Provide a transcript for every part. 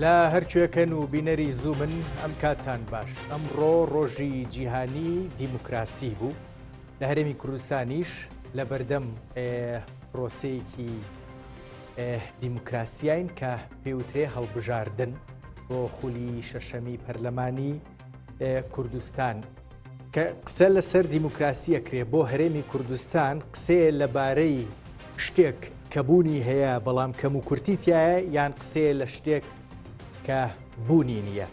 لا هەرکوێکەن و بینەری زوو من ئەم کاتان باش ئەمڕۆ ڕۆژی جیهانی دیموکراسی بوو لە هەرێمی کوردستانیش لە بەردەم پرۆسەیەکی دیموکراسیین کە پێوترێ هەڵبژاردن بۆ خولی شەشەمی پەرلەمانی کوردستان کە قسە لەسەر دیموکراسیە کرێ بۆ هەرێمی کوردستان قسەیە لەبارەی شتێک کەبوونی هەیە بەڵام کەم و کورتیتیایە یان قسەیە لە شتێک کە بوونی نییە.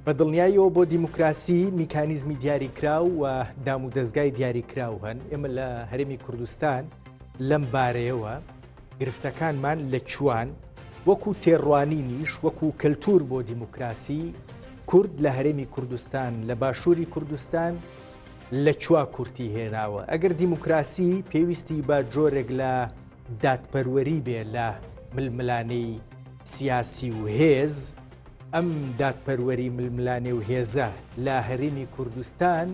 بە دڵنیاییەوە بۆ دیموکراسی میکانیزمی دیاریکراو و دام و دەستگای دیاریکراو هەن. ئێمە لە هەرێمی کوردستان لەم بارەیەوە گرفتەکانمان لە چوان وەکو تێڕوانینیش وەکو کەلتور بۆ دیموکراسی کورد لە هەرێمی کوردستان لە باشووری کوردستان لە چوا کورتی هێناوە. ئەگەر دیموکراسی پێویستی بە جۆرێک لە دادپەروەری بێ لە ململانەی سیاسی و هێز، ئەم دادپەروەری ململانێ و هێزە لە هەرێمی کوردستان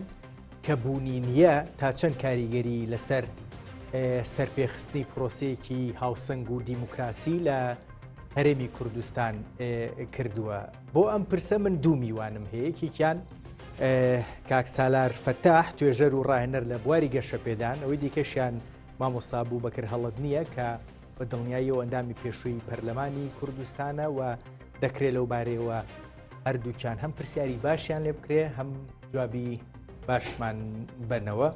کە بوونی نییە تا چەند کاریگەری لەسەر سەرپێخستنی پرۆسەیەکی هاوسەنگ و دیموکراسی لە هەرێمی کوردستان کردووە. بۆ ئەم پرسە من دوو میوانم هەیە. یەکێکیان کاک سالار فەتاح توێژەر و ڕاهێنەر لە بواری گەشە پێدان، ئەوەی دیکەشیان مامۆستا بوو بەکر هەڵت نییە کە بە دڵنیاییەوە ئەندامی پێشووی پەرلەمانی کوردستانە و دەکرێت لەو بارەیەوە هەردووکیان هەم پرسیاری باشیان لێ بکرێ هەم جوابی باشمان بنەوە.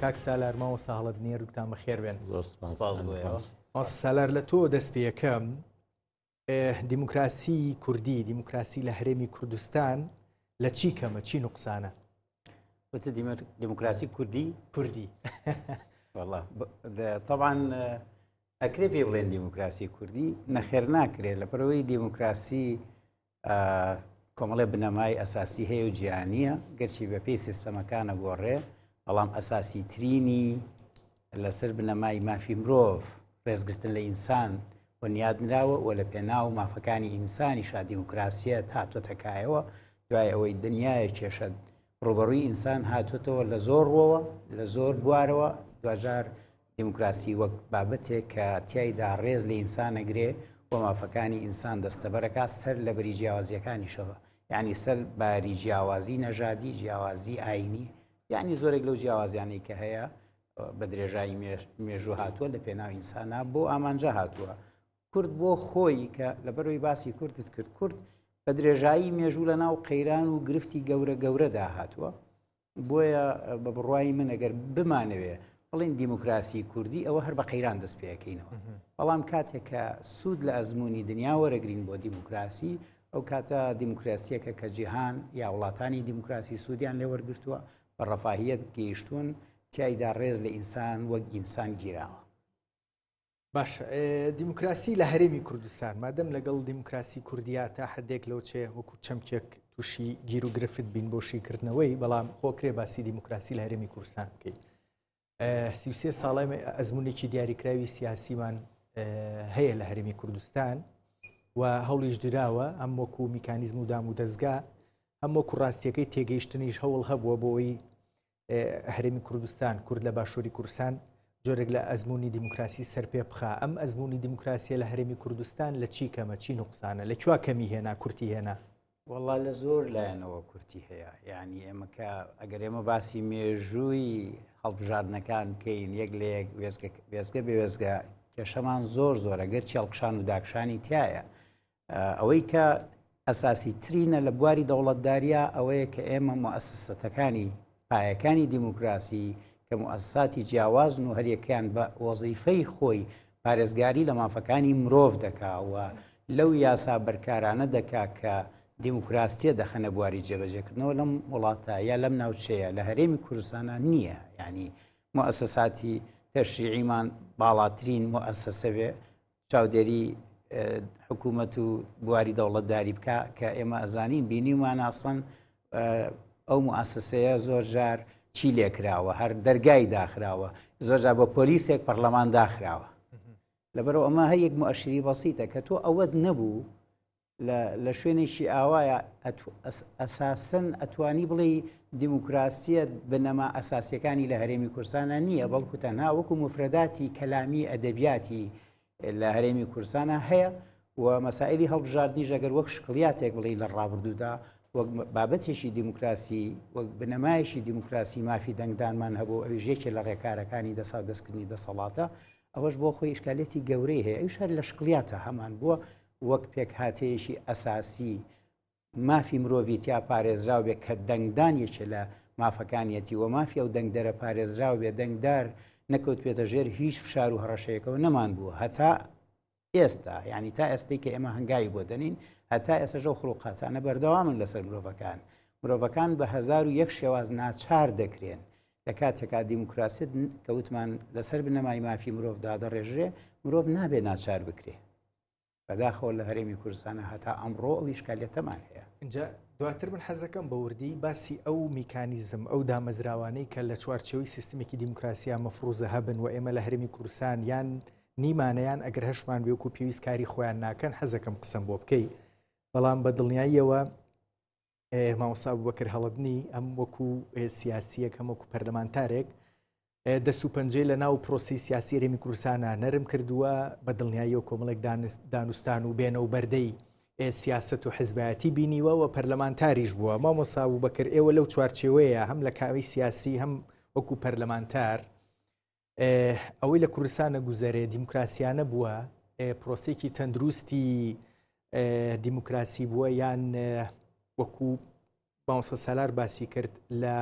کاک سالار مامۆستا هەڵت نییە ڕووتان بەخێر بێن. مامۆستا سالار لە تۆ دەست پێ یەکەم دیموکراسی کوردی، دیموکراسی لە هەرێمی کوردستان لە چی کەمە چی نوقسانە؟ وتە دیموکراسی کوردی والله طبعا ئەکرێ پێ بڵێن دیموکراسی کوردی نەخێر ناکرێت لە پەرەوەی دیموکراسی کۆمەڵێ بنەمای ئەساسی هەیە و جیهانیە گەرچی بەپێی سیستەمەکانە گۆڕێ، بەڵام ئەساسی ترینی لەسەر بنەمای مافی مرۆڤ ڕێزگرتن لە ئینسان بنیادنراوە و لە پێناو مافەکانی ئینسانیشا دیموکراسیە هاتوۆتەکایەوە. دوای ئەوەی دنیای کێشە ڕوبەڕووی ئینسان هاتوێتەوە لە زۆر ڕۆوە لە زۆر بوارەوە، دوجار دیموکراسی وەک بابەتێک کە تیایدا ڕێز لە ئینسان ئەگرێ و مافەکانی ئینسان دەستەبەرەکە سەر لە بەری جیاوازیەکانیشەوە، یعنی سەر باری جیاوازی نەژادی، جیاوازی ئاینی، یعنی زۆرێک لەو جیاوازیانەی کە هەیە بە درێژایی مێژوو هاتووە لە پێناو ئینسانە بۆ ئامانجە هاتووە. کورد بۆ خۆی کە لەبەرەوەی باسی کوردت کرد، کورد بە درێژایی مێژوو لە ناو قەیران و گرفتی گەورەدا هاتووە. بۆیە بە بڕوای من ئەگەر بمانەوێ بڵین دیموکراسی کوردی ئەوە هەر بە قەیران دەست پێەکەینەوە، بەڵام کاتێک کە سوود لە ئەزمموی دنیا وەرەگرین بۆ دیموکراسی، ئەو کاتە دیموکراسیەکە کە جیهان یا وڵاتانی دیموکراسی سوودیان لێ وەرگرتووە بە ڕەفاهیەت گەیشتون تیایدا ڕێز لە ئینسان وەک ئینسان گیراوە. باش، دیموکراسی لە هەرێمی کوردستان مادەم لەگەڵ دیموکراسی کوردیا تا حدێک لەو چێ وەکو چەمکێک تووشی گیر و گرفت بین بۆ شیکردنەوەی، بەڵام خۆکرێ باسی دیموکراسی لە هەرێمی کوردستان بکەین. 33 ساڵی ئەزمونێکی دیاریکراوی سیاسیمان هەیە لە هەرێمی کوردستان و هەوڵیش دراوە ئەم وەکو میکانیزم و دام و دەستگا ئەم وەکو ڕاستیەکەی تێگەیشتنیش هەوڵ هەبووە بۆی هەرێمی کوردستان کورد لە باشووری کوردستان جۆرێک لە ئەزمموی دیموکراسی سەر پێ بخا. ئەم ئەزمموی دیموکراسیە لە هەرێمی کوردستان لە چی کەمە چی نوقسانە، لە کووا کەمی هێنا کورتی هێنا؟ والله لە زۆر لایەنەوە کورتی هەیە. یعنی ئێمە کە ئەگەر ئێمە باسی مێژووی هەڵبژاردنەکان بکەین یەک لە یەک وێزگە بێوێزگە کێشەمان زۆر زۆرە گەرچی هەڵکشان و داکشانی تایە. ئەوەی کە ئەساسی ترینە لە بواری دەوڵەتداریە ئەوەیە کە ئێمە موسسەتەکانی پایەکانی دیموکراسی کە موسساتی جیاوازن و هەریەکیان بە وەزیفەی خۆی پارێزگاری لە مافەکانی مرۆڤ دەکاوە لەو یاسا بەرکارانە دەکا کە دیموکراسیە دەخەنە بواری جێبەجێکردنەوە لەم وڵاتە یا لەم ناوچەیە لە هەرێمی کوردستانە نییە. یعنی موسساتی تەشریعیمان باڵاترین موسسە بێ چاودێری حکوومەت و بواری دەوڵەتداری بکە کە ئێمە ئەزانین بینیمان ئاسان ئەو موسسەیە زۆر جار چی لێکراوە، هەر دەرگای داخراوە، زۆر جار بە پۆلیسێک پەرلەمان داخراوە. لەبەرەوە ئەمە هەر یەک مؤشری بەسیتە کە تۆ ئەوەت نەبوو لە شوێنێکی ئاوایە ئەساسەن ئەتوانی بڵێ دیموکراسیە بنەما ئەساسیەکانی لە هەرێمی کوردستانە نییە، بەڵکو تەنها وەکو مفرەداتی کەلامی ئەدەبیاتی لە هەرێمی کوردستانە هەیە و مەسائلی هەڵبژاردننی ژەگەر وەک شکڵیاتێک بڵێ لە ڕابردوودا وەک بابەتێکی دیموکراسی وەک بنەمایشی دیموکراسی مافی دەنگدانمان هەبوو ئەوی ژێکێ لە ڕێکارەکانی دەستکردنی دەسەڵاتە ئەوەش بۆ خۆی ئشکالێتی گەورەی هەیە ئەوش هەر لە شکڵیاتە هەمان بووە وەک پێک هاتەیەشی ئەساسی مافی مرۆڤی تیا پارێزراو بێت کە دەنگدانیەکە لە مافەکانیەتی و مافی ئەو دەنگدەرە پارێزراو بێ دەنگدار نەکەوت پێێتە ژێر هیچ فشار و هەڕەشەیەکەوە نەمان بووە هەتا ئێستا ینی تا ئێستەی کە ئێمە هەنگاوی بۆ دەنین هەتا ئێستا ژە خڵوقاتانە بەردەوامن لەسەر مرۆڤەکان بە 1001 شێواز ناچار دەکرێن لە کاتێکا دیموکراسی کەوتمان لەسەر بنەمای مافی مرۆڤدا دەڕێژرێ مرۆڤ نابێ ناچار بکرێ بەداخەوە لە هەرێمی کوردستانە هەتا ئەمڕۆ ئەو ئیشکالیەتەمان هەیە. اینجا دواتر من حەزەکەم بە وردی باسی ئەو میکانیزم ئەو دامەزراوانەی کە لە چوارچێوەی سیستمێکی دیموکراسیا مەفروزە هەبن و ئێمە لە هەرێمی کوردستان یان نیمانەیان ئەگەر هەشمان بێوەکو پێویست کاری خۆیان ناکەن حەزەکەم قسەم بۆ بکەی بەڵام بە دڵنیاییەوە مامۆستا بوبەکر هەڵبنی ئەم وەکو سیاسیەک هەم وەکو پەرلەمانتارێک دەست و پەنجەی لە ناو پرۆسی سیاسی هەرێمی کوردستانە نەرم کردووە بە دڵنیاییەوە کۆمەڵێک دانوستان و بێنە و بەردەی سیاست و حزبایەتی بینیوە و پەرلەمانتاریش بووە. مامۆستا بوبەکر ئێوە لەو چوارچێوەیە هەم لە کاوی سیاسی هەم وەکو پەرلەمانتار ئەوەی لە کوردستانە گوزەرێ دیموکراسیانە بووە پرۆسێکی تەندروستی دیموکراسی بووە یان وەکو مامۆستا سالار باسی کرد لە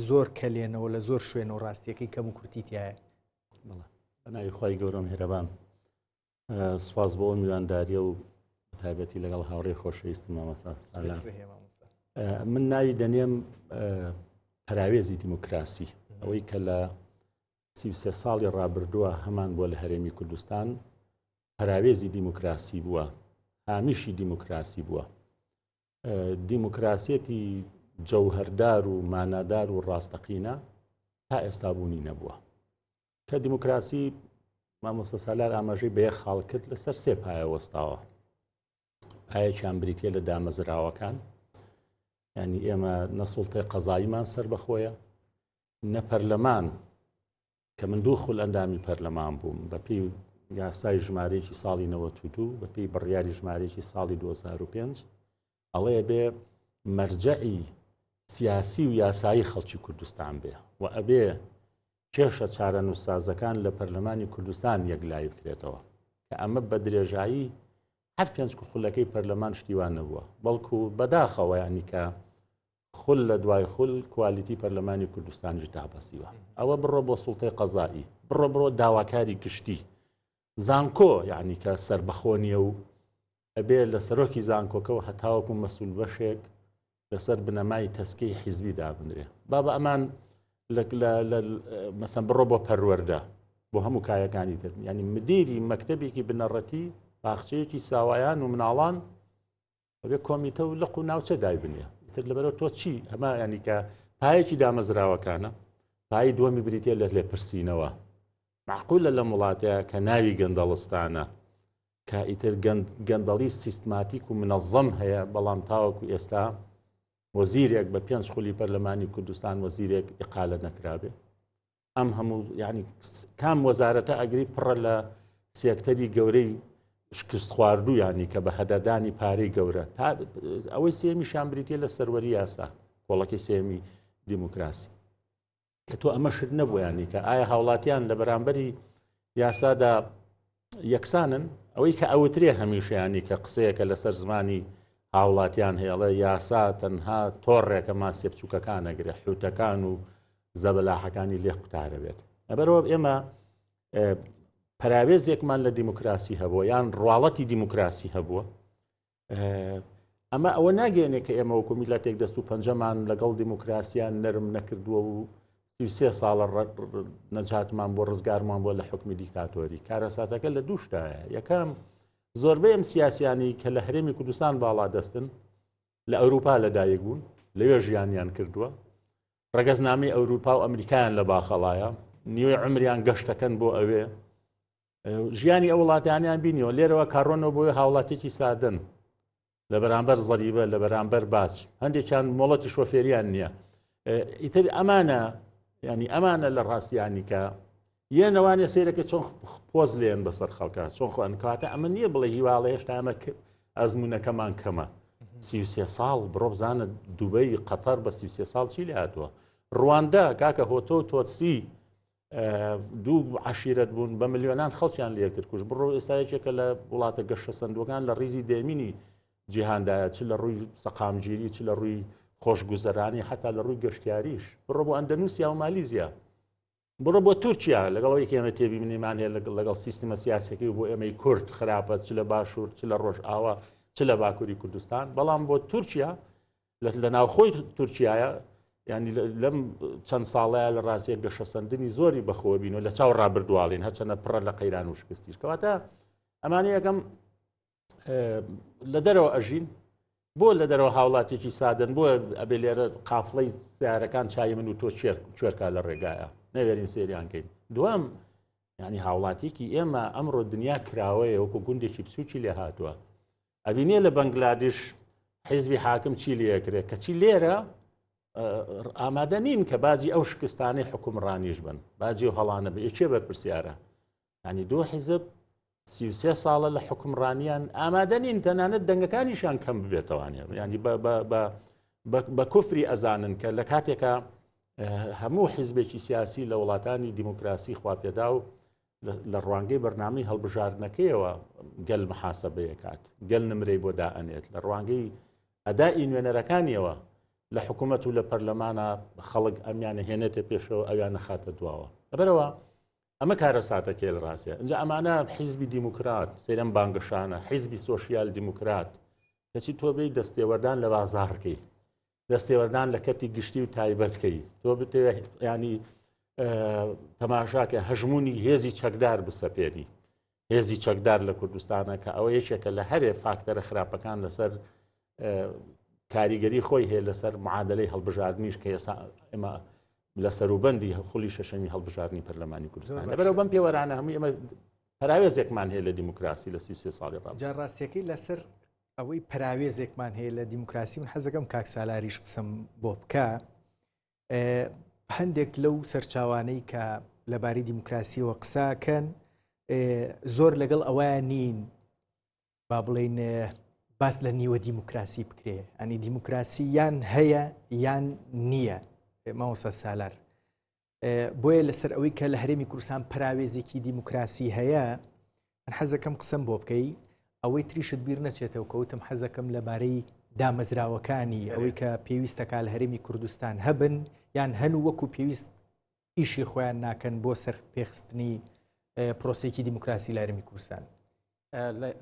زۆر کەلێنەوە لە زۆر شوێنەوە ڕاستیەکەی کەم و کورتیتیایە. بەناوی خی گەورەم هێرەبان سوپاس بۆ ئەو میوانداریە و تایبەتی لەگەڵ هاوڕێی خۆشەویستم مامۆستا سالار. من ناوی دەنێم پەراوێزی دیموکراسی ئەوەی کە لە 33 ساڵی ڕابردووە هەمان بۆ لە هەرێمی کوردستان پەراوێزی دیموکراسی بووە هامیشی دیموکراسی بووە دیموکراسیەتی جەوهەردار و مانادار و ڕاستەقینە تا ئێستا بوونی نەبووە کە دیموکراسی مامۆستا سالار ئاماژەی بە یەک خاڵ کرد لەسەر سێ پایە وەستاوە. پایەکیان بریتیە لە دامەزراوەکان ینی ئێمە نەسوڵتەی قەزاییمان سەر بەخۆیە نە پەرلەمان کە من دوو خول ئەندامی پەرلەمان بووم بەپێی یاسای ژمارەیەکی ساڵی 92 بەپێی بڕیاری ژمارەیەکی ساڵی 2005 ئەڵەیە بێ مەرجەعی سیاسی و یاسایی خەڵکی کوردستان بێ و ئەبێ کێشە چارەنووسسازەکان لە پەرلەمانی کوردستان یەکلای بکرێتەوە کە ئەمە بە درێژایی هەر پێنج خولەکەی پەرلەمان شتیوان نەبووە بەڵکو بەداخەوە ینی کە خول لە دوای خول کوالیتی پەرلەمانی کوردستانیش دابەسیوە ئەوە بڕۆ بۆ سوڵتەی قەزایی بڕۆ داواکاری گشتی زانکۆ یعنی کە سربەخۆنیە و ئەبێ لە سەرۆکی زانکۆکەەوە هەتاوەکو مەسئول بەشێک لەسەر بنەمای تەسکەی حیزبی دابنرێ بابە ئەمان مەسەن بڕۆ بۆ پەروەردە بۆ هەموو کایەکانی تر ینی مدیری مەکتەبێکی بنەڕەتی باخچەیەکی ساوایان و مناڵان ئەبێ کۆمیتە و لەق و ناوچە دایبنێ تر لەبەرەوە تۆ چی ئەمە ینی کە پایەکی دامەزراوەکانە پای دووەمی بریتە لە لێپرسینەوە معقولە لە وڵاتەیە کە ناوی گەندەڵستانە کە ئیتر گەندەڵی سیستماتیک و منەظەم هەیە بەڵام تاوەکو ئێستا وەزیرێک بە 5 خولی پەرلەمانی کوردستان وەزیرێک ئیقالە نەکرابێ ئەم هەموو ینی کام وەزارەتە ئەگری پڕە لە سێکتەری گەورەی شکست خواردوو ینی کە بە هەدەدانی پارەی گەورە ئەوەی سێمی شامبریتە لە سەروەری یاسا کۆڵەکەی سێمی دیموکراسی کە تۆ ئەمە شت نەبوو ینی کە ئایا هاوڵاتیان لە بەرامبەری یاسادا یەکسانن ئەوەی کە ئەوترێ هەمیشەیانی کە قسەیەکە لەسەر زمانی هاوڵاتیان هێڵە یاسا تەنها تۆڕێکە ماسێ بچووکەکان ئەگرێ حوتەکان و زەبەلاحەکانی لێ قوتارە بێت لەبەرەوە ئێمە پەراوێزێکمان لە دیموکراسی هەبووە یان ڕواڵەتی دیموکراسی هەبووە ئەمە ئەوە ناگەێنێ کە ئێمە وەکو میلەتێک دەست و پەنجەمان لەگەڵ دیموکراسیان نەرم نەکردووە و 33 ساڵە نەجاتمان بۆ ڕزگارمان بۆ لە حکمی دیکتاتۆری کارەساتەکە لە دووشتایە یەکەم زۆربەی ئەم سیاسیانی کە لە هەرێمی کوردستان باڵا دەستن لە ئەوروپا لەدایک بوون لەوێ ژیانیان کردووە ڕەگەزنامەی ئەوروپا و ئەمریکایان لە باخەڵایە نیوەی عمریان گەشتەکەن بۆ ئەوێ ژیانی ئەو وڵاتیانیان بینیەوە لێرەوە کارۆنەوە بۆی هاوڵاتێکی سادن لە بەرامبەر زەریبە لە بەرامبەر باچ هەندێکیان مۆڵەتی شۆفێریان نییە ئیتر ئەمانە ینی ئەمانە لە ڕاستیانی کە یەنەوانێ سیرەکە چۆن پۆز لێن بەسەر خەڵکە چۆن خۆن کاتە ئەمە نییە بڵێ هیواڵە هێشتا ئەمە ئەزمونونەکەمان کەمە 33 ساڵ بڕۆ بزانە دووبەی قەتەر بە 33 ساڵ چی لێ هاتووە ڕواندا کاکە هۆتۆ تۆتسی دوو عشیرەت بوون بە ملیۆنان خەڵکیان لە یەکتر کوژ بڕۆ ئێستاەکێکە لە وڵاتە گەشتە سندوەکان لە ڕیزی دێمینی جیهاندایە چ لە ڕووی سەقامگیری چ لە ڕووی خۆشگوزەرانی حتا لە ڕووی گەشتیاریش بڕۆ بۆ ئەندەنووسیا و مالیزیا بڕۆ بۆ تورکیا لەگەڵەوەی ئێمە تێبینێمان هەیە لەگەڵ سیستمە سیاسەکەی بۆ ئێمەی کورد خراپە چ لە باشوور چ لە ڕۆژ ئاوا چ لە باکووری کوردستان بەڵام بۆ تورکیا لە ناوخۆی تورکایە ینی لەم چەند ساڵەیە لە ڕاستیە گەشەسەندنی زۆری بەخۆوە بینەوە لە چاو ڕابردوواڵین هەرچەنە پڕە لە قەیران و شکستیش کەواتە ئەمانە یەکەم لە دەرەوە ئەژین بۆ لە دەرەوە هاوڵاتێکی سادن بۆ ئەبێ لێرە قافڵەی سیارەکان چای من و تۆ کوێرکە لە ڕێگایە نەوێرین سێریانکەین دوام ینی هاوڵاتێکی ئێمە ئەمڕۆ دنیا کراوەیە وەکو گوندێکی بچووکی لێ هاتووە ئەبینێ لە بەنگلادیش حیزبی حاکم چی لێکرێت کەچی لێرە ئامادە نین کە بازی ئەو شکستانی حکومڕانیش بن بازی و هەڵانە بێ چێ بەرپرسیارە ینی دۆ حیزب 33 ساڵە لە حکومڕانیان ئامادە نین تەنانەت دەنگەکانیشان کەم ببێتەوانێ ینی بە کوفری ئەزانن کە لە کاتێکە هەموو حیزبێکی سیاسی لە وڵاتانی دیموکراسی خواپێدا و لە ڕوانگەی بەرنامەی هەڵبژاردنەکەیەوە گەل محاسەبەیە کات گەل نمرەی بۆ دائەنێت لە ڕوانگەی ئەدای نوێنەرەکانیەوە لە حکوومەت و لە پەرلەمانە خەڵک ئەمیانە هێنێتە پێشەوە ئەویانە خاتە دواوە لەبەرەوە ئەمە کارە ساتەکێ لە ڕاستە اینجا ئەمانە حیزبی دیموکرات سێرەم بانگەشانە حیزبی سۆشیال دیموکرات کەچی تۆ بێی دەستێوەردان لە بازاڕکەی دەستێوەردان لە کەتی گشتی و تایبەتکەی تۆ بتێ ینی تەماشاکە هەژمونی هێزی چەکدار بسەپێنی هێزی چەکدار لە کوردستانە کە ئەوە یەکێکە لە هەرێ فاکتەرە خراپەکان لەسەر کاریگەری خۆی هەیە لەسەر معادلەی هەڵبژاردنیش کە ئێستا ئێمە لە سەروبەندی خولی شەشەمی هەڵبژاردننی پەرلەمانی کوردستان لەبەرەوە بەم پێوەرانە هەمووی ئێمە پراوێزێکمان هەیە لە دیموکراسی لە 33 ساڵی ڕابردوو جا ڕاستیەکەی لەسەر ئەوەی پراوێزێکمان هەیە لە دیموکراسی من حەزەکەم کاک سالاریش قسەم بۆ بکە هەندێک لەو سەرچاوانەی کە لەبارەی دیموکراسیەوە قساکەن زۆر لەگەڵ ئەوەیە نین با بڵێن باس لە نیوە دیموکراسی بکرێ ئەنی دیموکراسی یان هەیە یان نییە مامۆستا سالار بۆیە لەسەر ئەوەی کە لە هەرێمی کوردستان پراوێزێکی دیموکراسی هەیە من حەزەکەم قسەم بۆ بکەی ئەوەی تریشت بیر نەچێتەوە کەوتم حەزەکەم لەبارەی دامەزراوەکانی ئەوەی کە پێویستەکە لە هەرێمی کوردستان هەبن یان هەنوو وەکو پێویست ئیشی خۆیان ناکەن بۆ سەر پێخستنی پرۆسێکی دیموکراسی لە هەرێمی کوردستان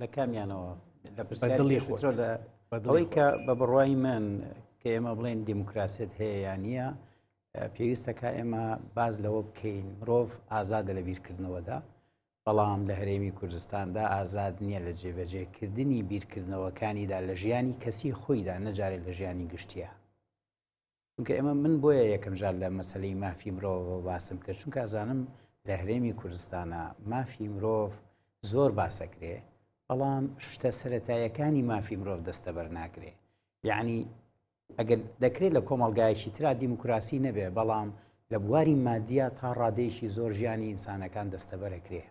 لە کامیانەوە لە پرسیاری ئەوەی کە بە بڕوای من کە ئێمە بڵێن دیموکراسیت هەیە یان نییە پێویستەکە ئێمە باز لەوە بکەین مرۆڤ ئازادە لە بیرکردنەوەدا بەڵام لە هەرێمی کوردستاندا ئازاد نییە لە جێبەجێکردنی بیرکردنەوەکانیدا لە ژیانی کەسی خۆیدا نەجارێت لە ژیانی گشتیە چونکە ئێمە من بۆیە یەکەم جار لە مەسەلەی مافی مرۆڤ باسم کرد چونکە ئازانم لە هەرێمی کوردستانە مافی مرۆڤ زۆر باسەکرێ بەڵام شتە سەرەتایەکانی مافی مرۆڤ دەستەبەر ناکرێ یعنی ئەگەر دەکرێت لە کۆمەڵگایەکی ترا دیموکراسی نەبێ بەڵام لە بواری مادیە تا ڕادەیەکی زۆر ژیانی ئینسانەکان دەستەبەرەکرێ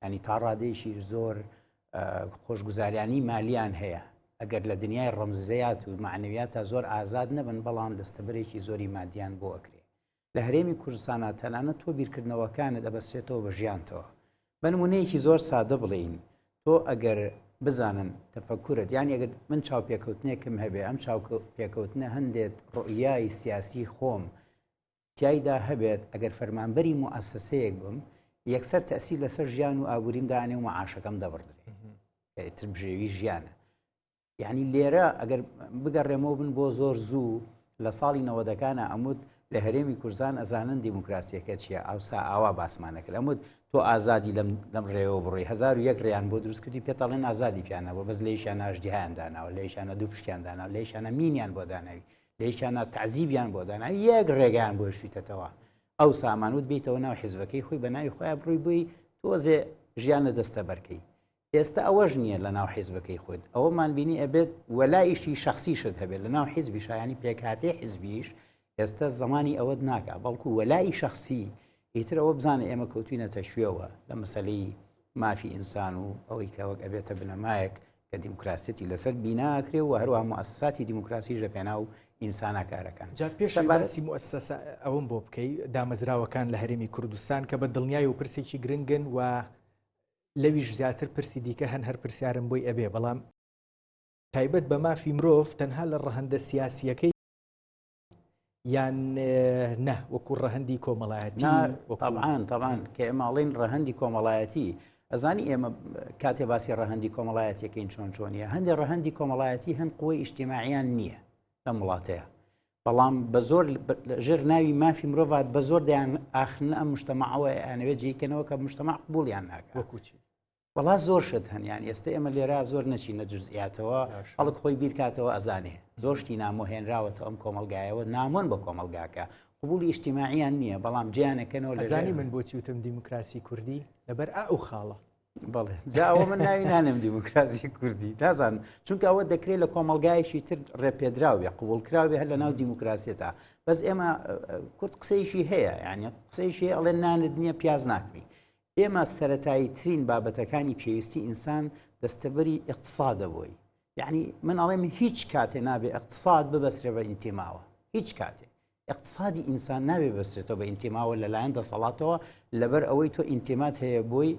ینی تا ڕادەیەکی زۆر خۆشگوزاریانی مالیان هەیە ئەگەر لە دنیای ڕەمزەیات و معنەویاتە زۆر ئازاد نەبن بەڵام دەستەبەرێکی زۆری مادیان بۆ ئەکرێ لە هەرێمی کوردستانە تەنانەت تۆ بیرکردنەوەکانت دەبەستێتەوە بە ژیانتەوە بە نمونەیەکی زۆر سادە بڵین تۆ ئەگەر بزانن تەفەکورت یانی ئەگەر من چاوپێکەوتنێکم هەبێ ئەم چاوپێکەوتنە هەندێک ڕۆیای سیاسی خۆم تایدا هەبێت ئەگەر فەرمانبەری موئەسسەیەک بم یەکسەر تەسیر لەسەر ژیان و ئابووریم و معاشەکەم دەبڕدرێ تر بژێوی ژیانە یعنی لێرە ئەگەر بگەڕێمەوە بن بۆ زۆر زوو لە ساڵی 90ەکانە ئەمود لە هەرێمی کوردستان ئەزانن دیموکراسیەکە چییە ئەوسا ئاوا باسمانەکە ئەمود تۆ ئازادی لەم ڕێەوە بڕۆی 1001 ڕێیان بۆ دروستکردی پێتەڵێن ئازادی پیانەوە بەس لەیشانە ئەژدیهایانداناوە لەیشانە دوو پشکیانداناوە لەیشانە مینیان بۆ داناوی لەیشانە تعزیبیان بۆ داناوی یەک ڕێگەیان بۆ شویتەتەوە ئەو سامانوت بیتەوە ناو حیزبەکەی خۆی بە ناوی خۆیان بڕووی بووی تۆزێ ژیانە دەستە بەرکەی ئێستا ئەوەش نییە لە ناو حیزبەکەی خۆت ئەوەمان بینی ئەبێت وەلایشی شخصیشت هەبێت لە ناو حیزبی شایانی پێکهاتێ حیزبیش ئێستا زمانی ئەوەت ناکە بەڵکو وەلای شخصی ئیتر ئەوە بزانێ ئێمە کەوتوینەتە شوێوە لە مەسلەی مافی ئینسان و ئەوەی کە وەک ئەبێتە بنەمایەک کە دیموکراسیەتی لەسەر بیناکرێ و هەروە مؤسساتی دیموکراسی ژە پێناو ئینسانە کارەکان. جا پێش باسی مؤسسە ئەوم بۆ بکەی دامەزراوەکان لە هەرێمی کوردستان کە بە دڵنیای و پرسێکی گرنگن و لەویش زیاتر پرسی دیکە هەر پرسیارم بۆی ئەبێ بەڵام تایبەت بە مافی مرۆڤ تەنها لە ڕەهەندە سیاسیەکەی یان نە وەکو ڕەهەندی کۆمەڵایەتی طبعاً کە ئێماڵین ڕەهەندی کۆمەڵایەتی ئەزانی ئێمە کاتێ باسی ڕەهەندی کۆمەڵایەتیەکەین چۆنیە هەندێک ڕەهەندی کۆمەڵایەتی هەند قووەی ئیجتیماعیان نییە لەم وڵاتەیە بەڵام بە زۆر ژێر ناوی مافی مرۆڤات بە زۆر دەیان ئاخنە ئەم مجتەمەعەوە ئەنەوێت جێیکەنەوە کە مجتەمەع قبوڵیان ناکات وەکوچی وڵات زۆر شت هەنیان ئێستا ئێمە لێرە زۆر نەچینە جزئیاتەوە هەڵک خۆی بیرکاتەوە ئەزانێ زۆرشتی نامۆهێنراوەتە ئەم کۆمەلگایەوە نامۆن بە کۆمەلگاکە قبولی ئیجتیماعیان نییە بەڵام جیانەکەنەوە لە زانی من بۆچی وتم دیموکراسی کوردی لەبەر ئەو خاڵە بەڵێ جاوە من ناوی نانم دیموکراسی کوردی نازانم چونکە ئەوە دەکرێت لە کۆمەلگایشی تر ڕێپێدراوێ قوبولکراوێ هەر لە ناو دیموکراسیەتە بەس ئێمە کورد قسەیشی هەیە یعنی قسەیشی ئەڵێ نانت نییە پیاز ناکری ئێمە سەرەتایی ترین بابەتەکانی پێویستی ئینسان دەستەبەری اقتصادە بۆی یعنی من ئەڵێم هیچ کاتێ نابێ اقتصاد ببەسرێ بە ئینتیماوە هیچ کاتێ اقتصادی ئینسان نابێ بەسرێتەوە بە ئینتیماوە لەلایەن دەسەڵاتەوە لەبەر ئەوەی تۆ ئینتیمات هەیە بۆی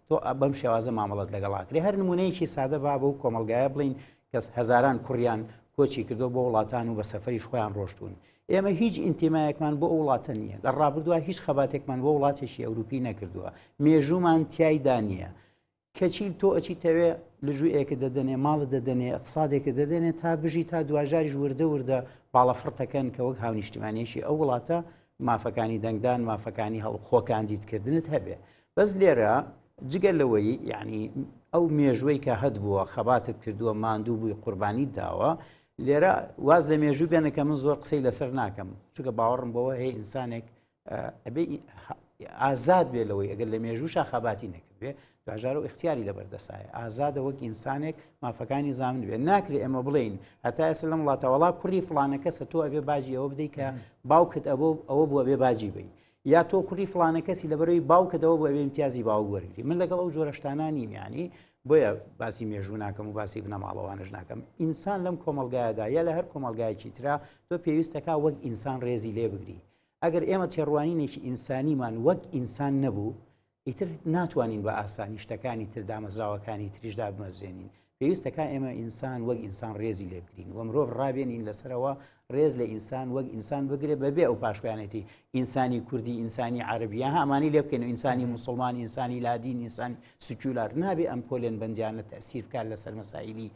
تۆ بەم شێوازە مامەڵەت لەگەڵاکرێ هەر نمونەیەکی سادە با بە و کۆمەلگایە بڵین کەس هەزاران کوڕیان کۆچی کردو بۆ وڵاتان و بە سەفەریش خۆیان ڕۆشتون ئێمە هیچ ئینتیمایەکمان بۆ ئەو وڵاتە نییە لە ڕابردووە هیچ خەباتێکمان بۆ وڵاتێکی ئەوروپی نەکردووە مێژومان تیایدا نییە کەچی تۆ ئەچیتەوێ لەژوویەکە دەدەنێ ماڵت دەدەنێ اقتصادێکە دەدەنێت تا بژی تا دوژاریش وردە باڵەفڕتەکەن کە وەک هاونیشتیمانیەشی ئەو وڵاتە مافەکانی دەنگدان مافەکانی هەڵخۆکان دیتکردنت هەبێ بەس لێرە جگە لەوەی یعنی ئەو مێژوەی کە هەت بووە خەباتت کردووە ماندوو بووی قوربانی داوە لێرە واز لە مێژوو بێنەکە من زۆر قسەی لەسەر ناکەم چونکە باوەڕم بەوە هەیە ئینسانێک ئەبێ ئازاد بێ لەوەی ئەگەر لە مێژووشا خەباتی نەکردێ دوژار و اختیاری لەبەردەسایە ئازادە وەک ئینسانێک مافەکانی زانن بێ ناکرێ ئێمە بڵین هەتا ئێستا لەم وڵاتەوەڵا کوڕی فڵانە کەسە تۆ ئەبێ باجی ئەوە بدەیت کە باوکت ئەوە بووە بێ باجی بی یا تۆ کوڕی فڵانە کەسی لەبەرەوەی باوکەدەوە بۆ ئەبێ امتیازی باوک وەرگری من لەگەڵ ئەو جۆرەشتانانی میانی بۆیە باسی مێژوو ناکەم و باسی بنەماڵەوانش ناکەم ئینسان لەم کۆمەلگایەدا یا لە هەر کۆمەلگایەکی ترا تۆ پێویستەکە وەک ئینسان ڕێزی لێ بگری ئەگەر ئێمە تێڕوانینێکی ئینسانیمان وەک ئینسان نەبوو ئیتر ناتوانین بە ئاسانی شتەکانی تر دامەزراوەکانی تریشدا بمەزێنین پێویستەکە ئێمە ئینسان وەک ئینسان ڕێزی لێ بگرین و مرۆڤ ڕابێنین لەسەرەوە ڕێز لە ئینسان وەک ئینسان بگرێ بەبێ ئەو پاشکوانێتی ئینسانی کوردی ئینسانی عەربیە ئەمانی لێ بکەین و ئینسانی موسڵمان ئینسانی لادین ئینسان سکولار نابێ ئەم پۆلێن بەندیانە تەسیر بکات لەسەر مەسائیلی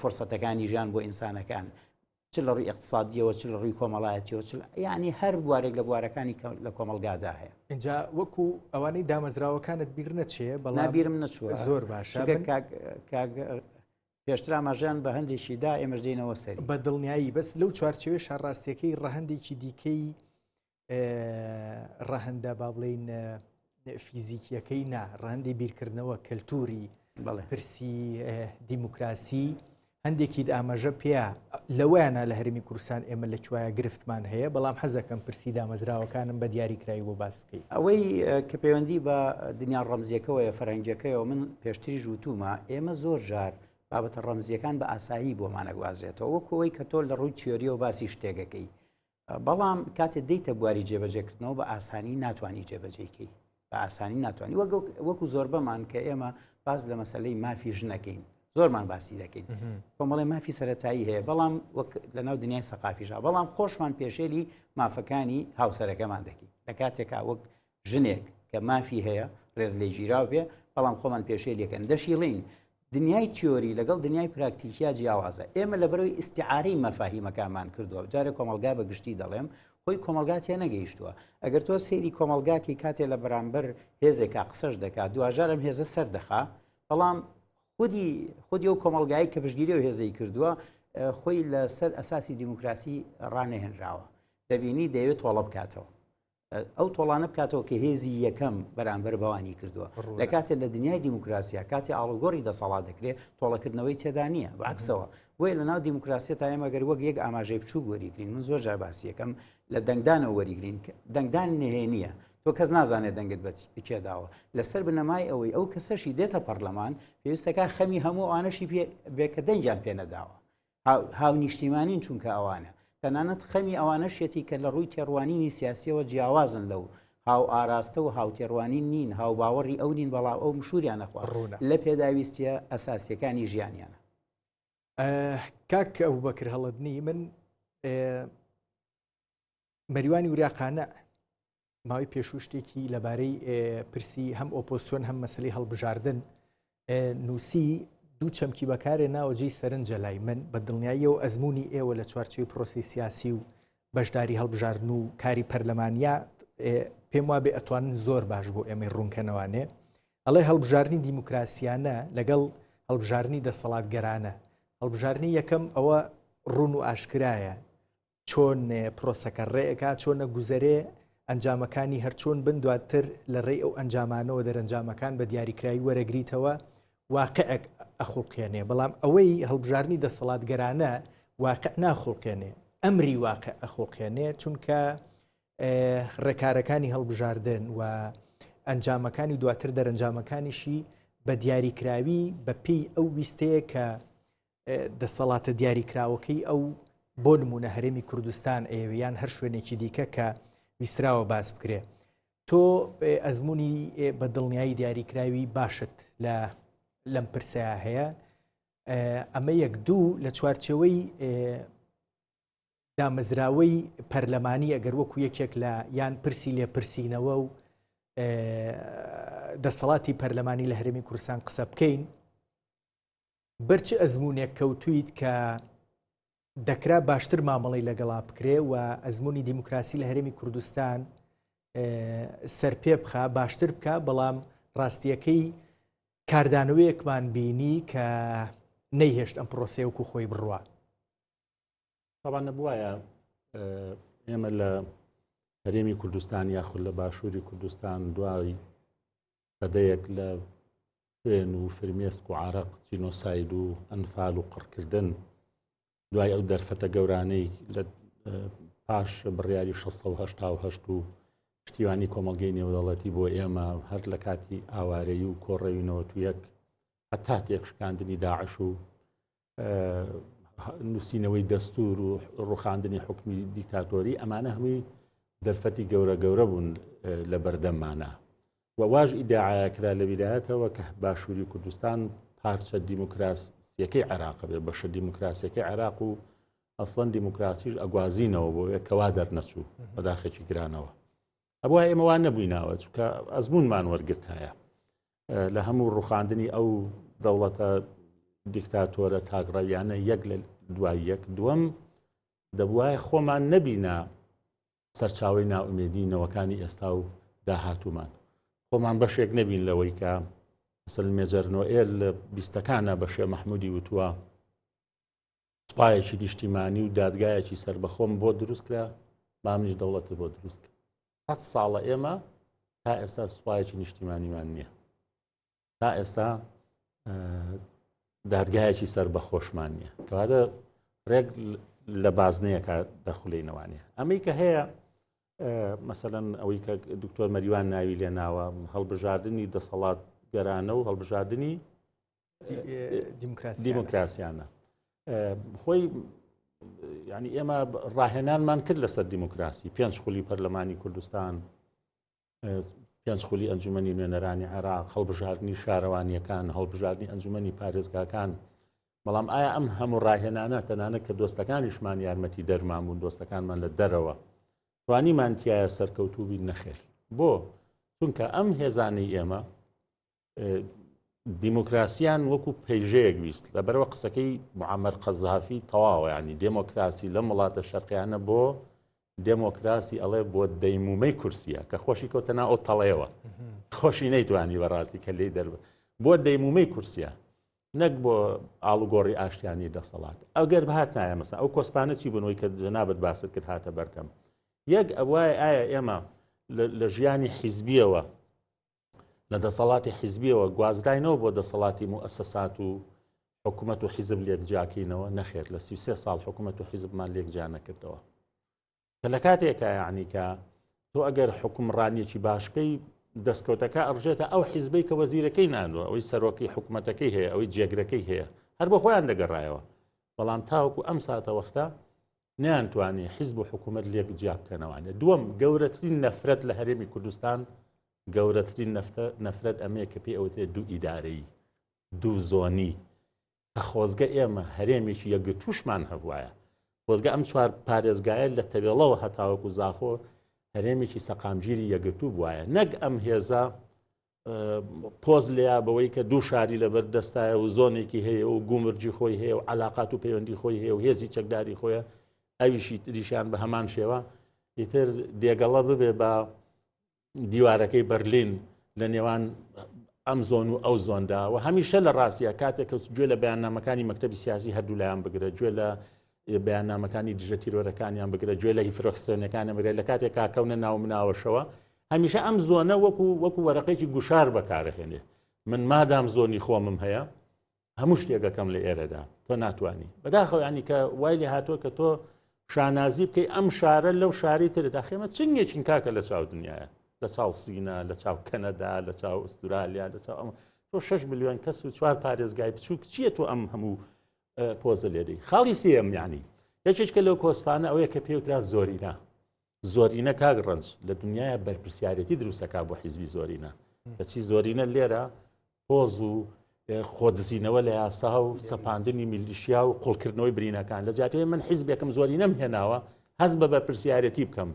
فرسەتەکانی ژیان بۆ ئینسانەکان چ لە ڕووی اقتصادیەوە چ لە ڕووی کۆمەڵایەتیەوە یعنی هەر بوارێک لە بوارەکانی لە کۆمەلگادا هەیە اینجا وەکو ئەوانەی دامەزراوەکانت بیر نەچێ بەڵام نابیرم نەچووە زۆر باشە پێشتر ئاماژیان بە هەندێکیدا ئێمەش دێنەوە سەری بە دڵنیایی بەس لەو چوارچێوەی شارڕاستیەکەی ڕەهەندێکی دیکەی ڕەهەندە با بڵین فیزیکیەکەی نا ڕەهەندی بیرکردنەوە کەلتوری پرسی دیموکراسی هەندێکی ئاماژە پێیا لەوەیانە لە هەرمی کوردستان ئێمە لە کوایە گرفتمان هەیە بەڵام حەزەکەم پرسی دامەزراوەکانم بە دیاریکراوی بۆ باس بکەیت ئەوەی کە پەیوەندی بە دنیا ڕەمزیەکەوەیە فەرەنگیەکەیەوە من پێشتری ژووتومە ئێمە زۆر جار بابەتە ڕەمزیەکان بە ئاسایی بۆمانەگوازرێتەوە وەکەوەی کە تۆ لە ڕووی تیۆریە و باسی شتێگەکەی بەڵام کاتێک دەیتە بواری جێبەجێکردنەوە بە ئاسانی ناتوانانی جێبەجێکەی بە ئاسانی ناتوانانی وەکو زۆر بەمان کە ئێمە باز لە مەسلەی مافی ژنەکەین زۆرمان باسی دەکەین کۆمەڵێ مافی سەرەتایی هەیە بەڵام لە ناو دنیای سەقافیژا بەڵام خۆشمان پێشێلی مافەکانی هاوسەرەکەمان دەکەین لە کاتێکا وەک ژنێک کە مافی هەیە ڕێز لێ ژیراو بێ بەڵام خۆمان پێشێلیەکەن دەشیڵین دنیای تیۆری لەگەڵ دنیای پراکتیکیا جیاوازە ئێمە لە بەرەوەی ئیستیعارەی مەفاهیمەکانمان کردووە جارێک کۆمەلگا بە گشتی دەڵێم خۆی کۆمەلگا تێ نەگەیشتووە ئەگەر تۆ سەیری کۆمەلگاکی کاتێ لە بەرامبەر هێزێکا قسەش دەکات دوژارم هێزە سەر دەخا بەڵام خودی ئەو کۆمەلگایی کە پشگیری و هێزەی کردووە خۆی لەسەر ئەساسی دیموکراسی ڕانەهێنراوە دەبینی دەیەوێت تۆڵە بکاتەوە ئەو تۆڵانە بکاتەوە کە هێزی یەکەم بەرامبەر بەوانی کردووە لە کاتێک لە دنیای دیموکراسیە کاتی ئاڵوگۆڕی دەسەڵات دەکرێت تۆڵەکردنەوەی تێدا نییە بەعکسەوە وی لە ناو دیموکراسی تا ئێمەگەر وەک یەک ئاماژەی بچوو وەریگرین من زۆر جار باسی یەکەم لە دەنگدانەوە وەریگرین دەنگدان نهێ نییە تۆ کەس نازانێت دەنگت بچێداوە لەسەر بنەمای ئەوەی ئەو کەسەشی دێتە پەرلەمان پێویستەکە خەمی هەموو ئەوانەشی بێکە دەنجیان پێ نەداوە هاو نیشتیمانین چونکە ئەوانە تەنانەت خەمی ئەوانەشێتی کە لە ڕووی تێڕوانینی سیاسیەوە جیاوازن لەو هاو ئاراستە و هاوتێڕوانی نین هاو باوەڕی ئەو نین بەڵام ئەو مشوریان نەخوا لە پێداویستیە ئەساسیەکانی ژیانیانە. کاک ئەبوبەکر هەڵەدنی من مەریوانی وریاقانە ماوەی پێشوشتێکی لەبارەی پرسی هەم ئۆپۆسیۆن هەم مەسلەی هەڵبژاردن نووسی دوو چەمکی بەکارێ ناوەجێی سەرنجە لای من بە دڵنیاییە و ئەزمموی ئێوە لە چوارچێوی پرۆسی سیاسی و بەشداری هەڵبژاردن و کاری پەرلەمانیا پێم وابێ ئەتوانن زۆر باش بۆ ئێمەی ڕوونکەنەوانێ ئەڵێ هەڵبژاردننی دیموکراسیانە لەگەڵ هەڵبژاردننی دەسەڵاتگەرانە هەڵبژاردننی یەکەم ئەوە ڕوون و ئاشکرایە چۆن پرۆسەکە ڕێەکە چۆنە گوزەرێ ئەنجامەکانی هەرچۆن بن دواتر لە ڕێی ئەو ئەنجامانەوە دەرەنجامەکان بە دیاریکراوی وەرەگریتەوە واقعێک ئەخڵقێنێ بەڵام ئەوەی هەڵبژاردننی دەسەڵاتگەرانە واقع ناخڵقێنێ ئەمری واقع ئەخڵقێنێ چونکە ڕێکارەکانی هەڵبژاردن و ئەنجامەکانی دواتر دەرەنجامەکانیشی بە دیاریکراوی بە پێی ئەو ویستەیە کە دەسەڵاتە دیاریکراوەکەی ئەو بۆ نمونە هەرێمی کوردستان ئێوەیان هەر شوێنێکی دیکە کە ویستراوە باس بکرێ تۆ ئەزمموی بە دڵنیایی دیاریکراوی باشت لەم پرسەیە هەیە ئەمە یەک دوو لە چوارچەوەی دامەزراوەی پەرلەمانی ئەگەر وەکو یەکێک لە یان پرسی لێپرسینەوە و دەسەڵاتی پەرلەمانی لە هەرێمی کوردستان قسە بکەین بەرچ ئەزمموونێک کەوتویت کە دەکرا باشتر مامەڵی لەگەڵا بکرێ و ئەزمموی دیموکراسی لە هەرێمی کوردستان سەرپێ بخە باشتر بکە بەڵام ڕاستیەکەی کاردانەوەیەکمان بینی کە نەیهێشت ئەم پرۆسەیەوەکو خۆی بڕوە. طبعا نەبووایە ئێمە لە هەرێمی کوردستان یاخود لە باشووری کوردستان دوای سەدەیەک لە خوێن و فرمێسک و عارەق جینۆساید و ئەنفال و قڕکردن دوای ئەو دەرفەتە گەورانەی لە پاش بڕیاری 1688 و پشتیوانی کۆمەڵگەی نێودەوڵەتی بۆ ئێمە هەر لە کاتی ئاوارەیی و کۆڕەوینەوە تو یەک هەتا تێکشکاندنی داعش و نووسینەوەی دەستور و ڕوخاندنی حکمی دیکتاتۆری ئەمانە هەمووی دەرفەتی گەورە گەورە بوون لە بەردەممانە و واژ ئیدعاکرا لە ویلایەتەوە کە باشووری کوردستان پارچە دیموکراسیەکەی عێراق بێ بەشە دیموکراسیەکەی عێراق و ئەسڵەن دیموکراسیش ئەگوازینەوە بۆ کەوا دەرنەچوو بەداخێکی گرانەوە ئەبووە ئێمەوان نەبوویناوە چونکە ئەزممونمان وەرگرت هەیە لە هەموو ڕوخاندنی ئەو دەوڵەتە دیکتاتۆرە تاگڕەویانە یەک لە دوای یەک دووەم دەبوایە خۆمان نەبینا سەرچاوی ناومێدینەوەکانی ئێستا و داهاتوومان خۆمان بەشێک نەبین لەوەی کە مثل مێجەر نۆئێل لە بیستەکانە بەشێ مەحموودی وتووە سوپایەکی نیشتیمانی و دادگایەکی سربەخۆم بۆ دروست کرا بامنیش دەوڵەتە بۆ دروست کرد 100 ساڵە ئێمە تا ئێستا سوپایەکی نیشتیمانیمان نییە تا ئێستا دادگایەکی سربەخۆشمان نییە کەواتە ڕێک لە بازنەیەکە دەخولینەوانەیە ئەمەی کە هەیە مەسەلەن ئەوەی کە دکتۆر مەریوان ناوی لێ ناوە هەڵبژاردننی دەسەڵات گەرانە و هەڵبژاردننی دیموکراسیانە خۆی ینی ئێمە ڕاهێنانمان کرد لەسەر دیموکراسی 5 خولی پەرلەمانی کوردستان 5 خولی ئەنجومەنی نوێنەرانی عێراق هەڵبژاردننی شارەوانیەکان هەڵبژاردننی ئەنجومەنی پارێزگاکان بەڵام ئایا ئەم هەموو ڕاهێنانە تەنانەت کە دۆستەکانیشمان یارمەتی دەرمان بوون دۆستەکانمان لە دەرەوە توانیمانتیایە سەرکەوتوو بین نەخێر بۆ چونکە ئەم هێزانەی ئێمە دیموکراسیان وەکو پەیژەیەک ویست لەبەرەوە قسەکەی موعەمەر قەزافی تەواوە ینی دێمۆکراسی لە وڵاتە شەرقیانە بۆ دێمۆکراسی ئەڵێ بۆ دەیمومەی کورسیە کە خۆشی کەوتەنا ئەو تەڵەیەوە خۆشی نەیتوانی بەڕاستی کە لێی دەربە بۆ دەیمومەی کورسیە نەک بۆ ئاڵوگۆڕی ئاشتیانی دەسەڵات ئەگەر بەهات نایە مەسا ئەو کۆسپانە چی بوونەوەی کە جەنابەت باست کرد هاتە بەردەم یەک ئەوایە ئایا ئێمە لە ژیانی حیزبیەوە لە دەسەڵاتی حیزبیەوە گوازراینەوە بۆ دەسەڵاتی موئەسسەسات و حکوومەت و حیزب لێکجاکەینەوە نەخێر لە 33 ساڵ حکوومەت و حیزبمان لێکجا نەکردەوە کە لە کاتێکە یعنی کە تۆ ئەگەر حکومڕانیەکی باشکەی دەستکەوتەکە ئەڕژێتە ئەو حیزبەی کە وەزیرەکەی نانوە ئەوەی سەرۆکی حکوومەتەکەی هەیە ئەوەی جێگرەکەی هەیە هەر بۆ خۆیان دەگەڕایەوە بەڵام تاوەکو ئەم ساتە وەختە نەیانتوانێت حیزب و حکوومەت لێکجا بکەنەوەوانە دووەم گەورەترین نەفرەت لە هەرێمی کوردستان گەورەترین نەفرەت ئەمەیە کە پێی ئەوترێت دوو ئیدارەی دوو زۆنی کە خۆزگە ئێمە هەرێمێکی یەکگرتووشمان هەبوایە خۆزگە ئەم چوار پارێزگایە لە تەوێڵەوە هەتاوەکو زاخۆ هەرێمێکی سەقامگیری یەکگرتوو بووایە نەک ئەم هێزە پۆز لێیا بەوەی کە دوو شاری لەبەر دەستایە و زۆنێکی هەیە و گومرجی خۆی هەیە و علااقات و پەیوەندی خۆی هەیە و هێزی چەکداری خۆیە ئەویشی تریشیان بە هەمان شێوە ئیتر دێگەڵە ببێ بە دیوارەکەی بەرلین لە نێوان ئەم زۆن و ئەو زۆندا و هەمیشە لە ڕاستیە کاتێک گوێ لە بەیاننامەکانی مەکتەبی سیاسی هەردوو لایان بگرە گوێ لە بەیاننامەکانی دژە تیرۆرەکانیان بگرە گوێ لە هیفرۆکسیۆنەکانە بگرێت لە کاتێک کاکەونە ناو مناوەشەوە هەمیشە ئەم زۆنە وەکو وەرەقێکی گوشار بەکارەهێنێ من مادام زۆنی خۆمم هەیە هەموو شتێکەکەم لە ئێرەدا تۆ ناتوانانی بەداخەوە ینی کە وای لێ هاتووە کە تۆ شانازی بکەی ئەم شارە لەو شاری تردا خێمە چنگێکین کاکە لە چاو دنیاە لە چاو سینە لە چاو کەنەدا لە چاو ئوسترالیا لە چاو تۆ 6 ملیۆن کەس و 4 پارێزگای بچووک چییە تۆ ئەم هەموو پۆزە لێدەی خاڵی سێم یعنی یەکێککە لەو کۆسپانە ئەوەیە کە پێوترا زۆرینە زۆرینە کاک ڕەنج لە دنیاە بەرپرسیارەتی دروستەکە بۆ حیزبی زۆرینە بەچی زۆرینە لێرە پۆز و خۆدزینەوە لە یاسا و سەپاندنی میلیشیا و قوڵکردنەوەی برینەکان لە جاتەوەی من حیزبێکم زۆرینەم هێناوە هەز بە بەرپرسیارەتی بکەم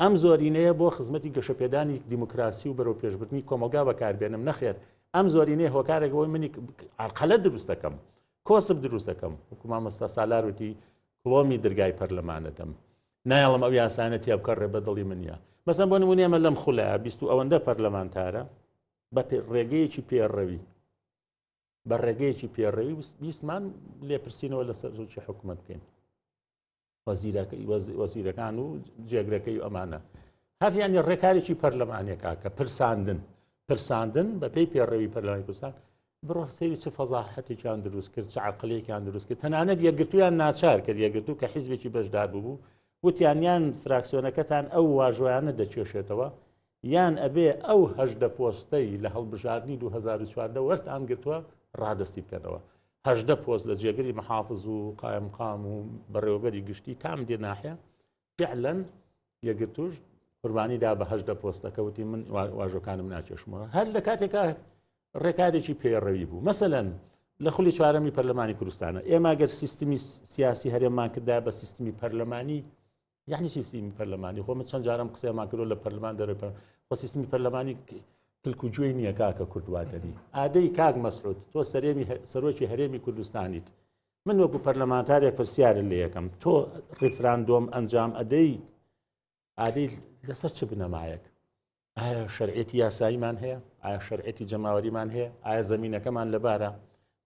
ئەم زۆرینەیە بۆ خزمەتی گەشەپێدانی دیموکراسی و بەرەو پێشبردننی کۆمەلگا بەکاربێنم نەخێر ئەم زۆرینەیە هۆکارێکەوەی منی عەرقەلە دروست دەکەم کۆسب دروست دەکەم حکوما مەستا سالاروتی کڵۆمی دەرگای پەرلەمانەتەم نایڵم ئەو یاسانە تیا بکەڕێ بە دڵی منە مەسەن بۆ نمونە ئێمە لەم خولایە 20 ئەوەندە پەرلەمانتارە بە ڕێگەیەکی پێڕەوی بە ڕێگەیەکی پێڕەوی بیستمان لێپرسینەوە لەسەر زووکی حکوومەت بکەین وەزیرەکان و جێگرەکەی و ئەمانە هەریانی ڕێکارێکی پەرلەمانێکا کە پرساندن بە پێی پێڕەوی پەرلەمانی کوردستان بڕۆ سەیری چ فەزاحەتێکیان دروست کرد چ عەقڵێکیان دروست کرد تەنانەت یەکگرتویان ناچار کرد یەکگرتو کە حیزبێکی بەشدار بوو وتیانیان فراکسیۆنەکەتان ئەو واژۆیانە دەکێشێتەوە یان ئەبێ ئەو 18 پۆستەی لە هەڵبژاردننی 2014 وەرتان گرتووە ڕادستی بکەنەوە 18 پۆست لە جێگەری مەحافظ و قایمقام و بەڕێوەبەری گشتی تام دێ ناحیە فعلەن یەکگرتوش قوربانیدا بە 18 پۆستەکەوتی من واژۆکانم ناکێشمەوە هەر لە کاتێکا ڕێکارێکی پێڕەوی بوو مەسەلەن لە خولی چوارەمی پەرلەمانی کوردستانە ئێمە گەر سیستمی سیاسی هەرێممان کردا بە سیستمی پەرلەمانی یعنی سیستمی پەرلەمانی خۆمە چەند جارم قسەیەمان کردو لە پەرلەمان دەرەوە خۆ سیستمی پەرلەمانی کلکوجوێی نییە کاکە کوردواتەنی ئادەی کاک مەسعود تۆ سەرۆکی هەرێمی کوردستانیت من وەکو پەرلەمانتارێک پرسیارە لێ یەکەم تۆ ڕیفراندۆم ئەنجام ئەدەی ئادەی لەسەر چ بنەمایەک ئایا شەرعێتی یاساییمان هەیە ئایا شەرعێتی جەماوەریمان هەیە ئایا زەمینەکەمان لەبارە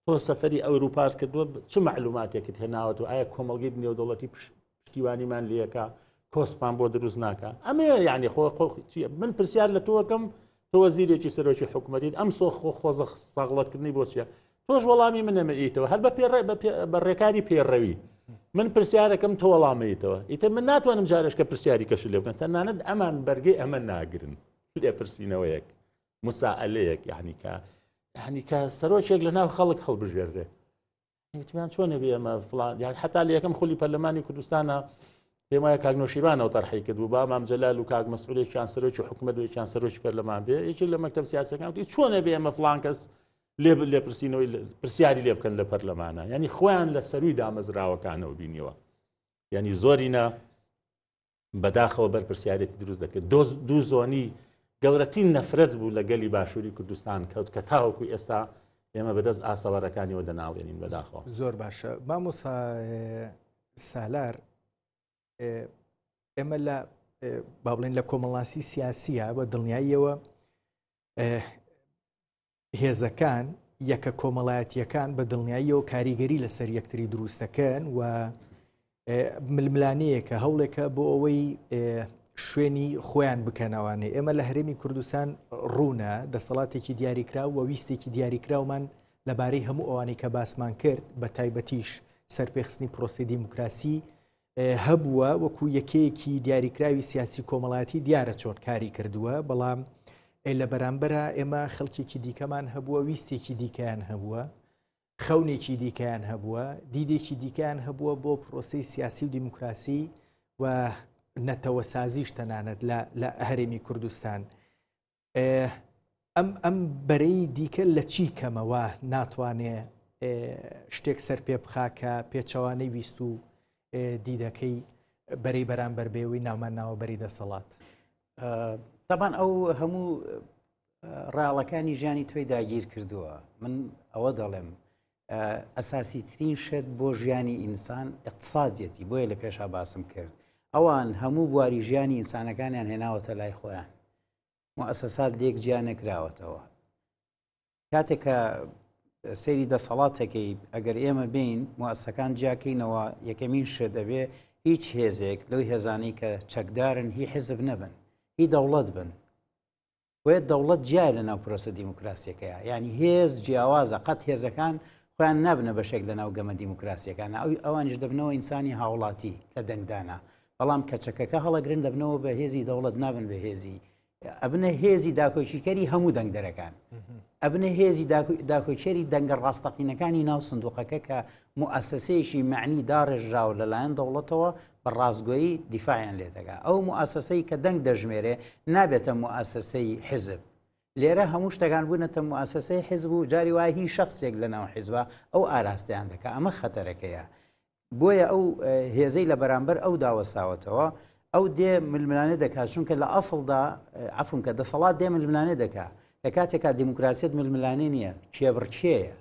تۆ سەفەری ئەوروپا کردووە چ معلوماتێکت هێناوەتەوە ئایا کۆمەڵگەی نێودەوڵەتی پشتیوانیمان لێەکە کۆسپان بۆ دروست ناکە ئەمە یعنی خۆ من پرسیار لە تۆکەم تۆ وەزیرێکی سەرۆکی حکوومەتیت ئەم خۆزە ساغڵەتکردنی بۆ چیە تۆش وەڵامی منەمەئیتەوە هەر بە ڕێکاری پێڕەوی من پرسیارەکەم تۆ وەڵامەیتەوە ئیتر من ناتوانم جارشکە پرسیاری کەش لێ بکەن تەنانەت ئەمان بەرگەی ئەمە ناگرن لێپرسینەوەیەک مسائلەیەک یعنی کە سەرۆکێک لە ناو خەڵک هەڵبژێردێ ئیتمان چۆنە بێ ئەمە فڵان یان حتا لە یەکەم خولی پەرلەمانی کوردستانە پێم وایە کاک نۆشیروانەوە تەرحی کردبوو با مام جەلال و کاک مەسعودێکیان سەرۆکی حکوومەت و یەکیان سەرۆکی پەرلەمان بێ یەکێک لە مەکتەب سیاسەکان وتی چۆنە بێ ئەمە فڵان کەس لێپرسینەوەی پرسیاری لێ بکەن لە پەرلەمانە یعنی خۆیان لە سەروی دامەزراوەکانەوە بینیوە یعنی زۆرینە بەداخەوە بەرپرسیارەتی دروست دەکرد دوو زۆنی گەورەترین نەفرەت بوو لە گەلی باشووری کوردستان کەوت کە تاوەکو ئێستا ئێمە بەدەست ئاسەوەرەکانیەوە دەناڵێنین بەداخەوە زۆر باشە مامۆستا سالار ئێمە لە با بڵێن لە کۆمەڵاسی سیاسیە بە دڵنیاییەوە هێزەکان یەکە کۆمەڵایەتیەکان بە دڵنیاییەوە کاریگەری لەسەر یەکتری دروستەکەن و ململانەیەکە هەوڵێکە بۆ ئەوەی شوێنی خۆیان بکەنەوانێ. ئێمە لە هەرێمی کوردستان ڕوونە دەسەڵاتێکی دیاریکرا و ویستێکی دیاریکراومان لەبارەی هەموو ئەوانەی کە باسمان کرد بە تایبەتیش سەرپێخستنی پرۆسی دیموکراسی هەبووە وەکو یەکەیەکی دیاریکراوی سیاسی کۆمەڵاتی دیارە چۆن کاری کردووە، بەڵام لە بەرامبەرە ئێمە خەڵکێکی دیکەمان هەبووە، ویستێکی دیکەیان هەبووە، خەونێکی دیکەیان هەبووە، دیدێکی دیکەیان هەبووە بۆ پرۆسی سیاسی و دیموکراسی و نەتەوە سازیش تەنانەت لە هەرێمی کوردستان. ئەم بەرەی دیکە لە چی کەمەوە ناتوانێ شتێک سەر پێ بخاکە پێچەوانەی ویست و دیدەکەی بەرەی بەرامبەر بێەوەی ناومانناوە بەری دەسەڵات. طبعاً ئەو هەموو ڕاڵەکانی ژیانی توی داگیر کردووە. من ئەوە دەڵێم ئەساسی ترین شت بۆ ژیانی ئینسان اقتصادیەتی، بۆیە لە پێشا باسم کرد. ئەوان هەموو بواری ژیانی ئینسانەکانیان هێناوەتە لای خۆیان، موسسات لێک جیان نەکراوەتەوە. کاتێک کە سەیری دەسەڵاتەکەی ئەگەر ئێمە بین موسسەکان جیاکەینەوە، یەکەمین شت دەبێ هیچ هێزێک لەو هێزانی کە چەکدارن هی حزب نەبن، هی دەوڵەت بن. وێت دەوڵەت جیا لە ناو پرۆسە دیموکراسیەکەیە، ینی هێز جیاوازە، قەت هێزەکان خۆیان نابنە بەشێک لە ناو گەمە دیموکراسیەکانە، ئەوانش دەبنەوە ئینسانی هاوڵاتی لە دەنگدانە، بەڵام کەچەکەکە هەڵەگرن دەبنەوە بە هێزی دەوڵەت، نابن بە هێزی ئەبنە هێزی داکۆچیکەری هەموو دەنگدەرەکان، ئەبنە هێزی داکۆچێری دەنگە ڕاستەقینەکانی ناو سندوقەکە کە موسسەیەکی معنی داڕێژراوە لەلایەن دەوڵەتەوە بە ڕازگۆیی دیفاعیان لێ دەکات. ئەو موسسەی کە دەنگ دەژمێرێ نابێتە موسسەی حزب. لێرە هەموو شتەکان بوونەتە موسسەی حزب و جاری وایە هی شخصێک لە ناو حیزبە ئەو ئاراستیان دەکات. ئەمە خەتەرەکەیە. بۆیە ئەو هێزەی لە بەرامبەر ئەو داوەساوەتەوە ئەو دێ ململانێ دەکات، چونکە لە ئەسڵدا عفوم کە دەسەڵات دێ ململانێ دەکات. لە کاتێکا دیموکراسیت ململانێ نییە، کێبڕکێیە.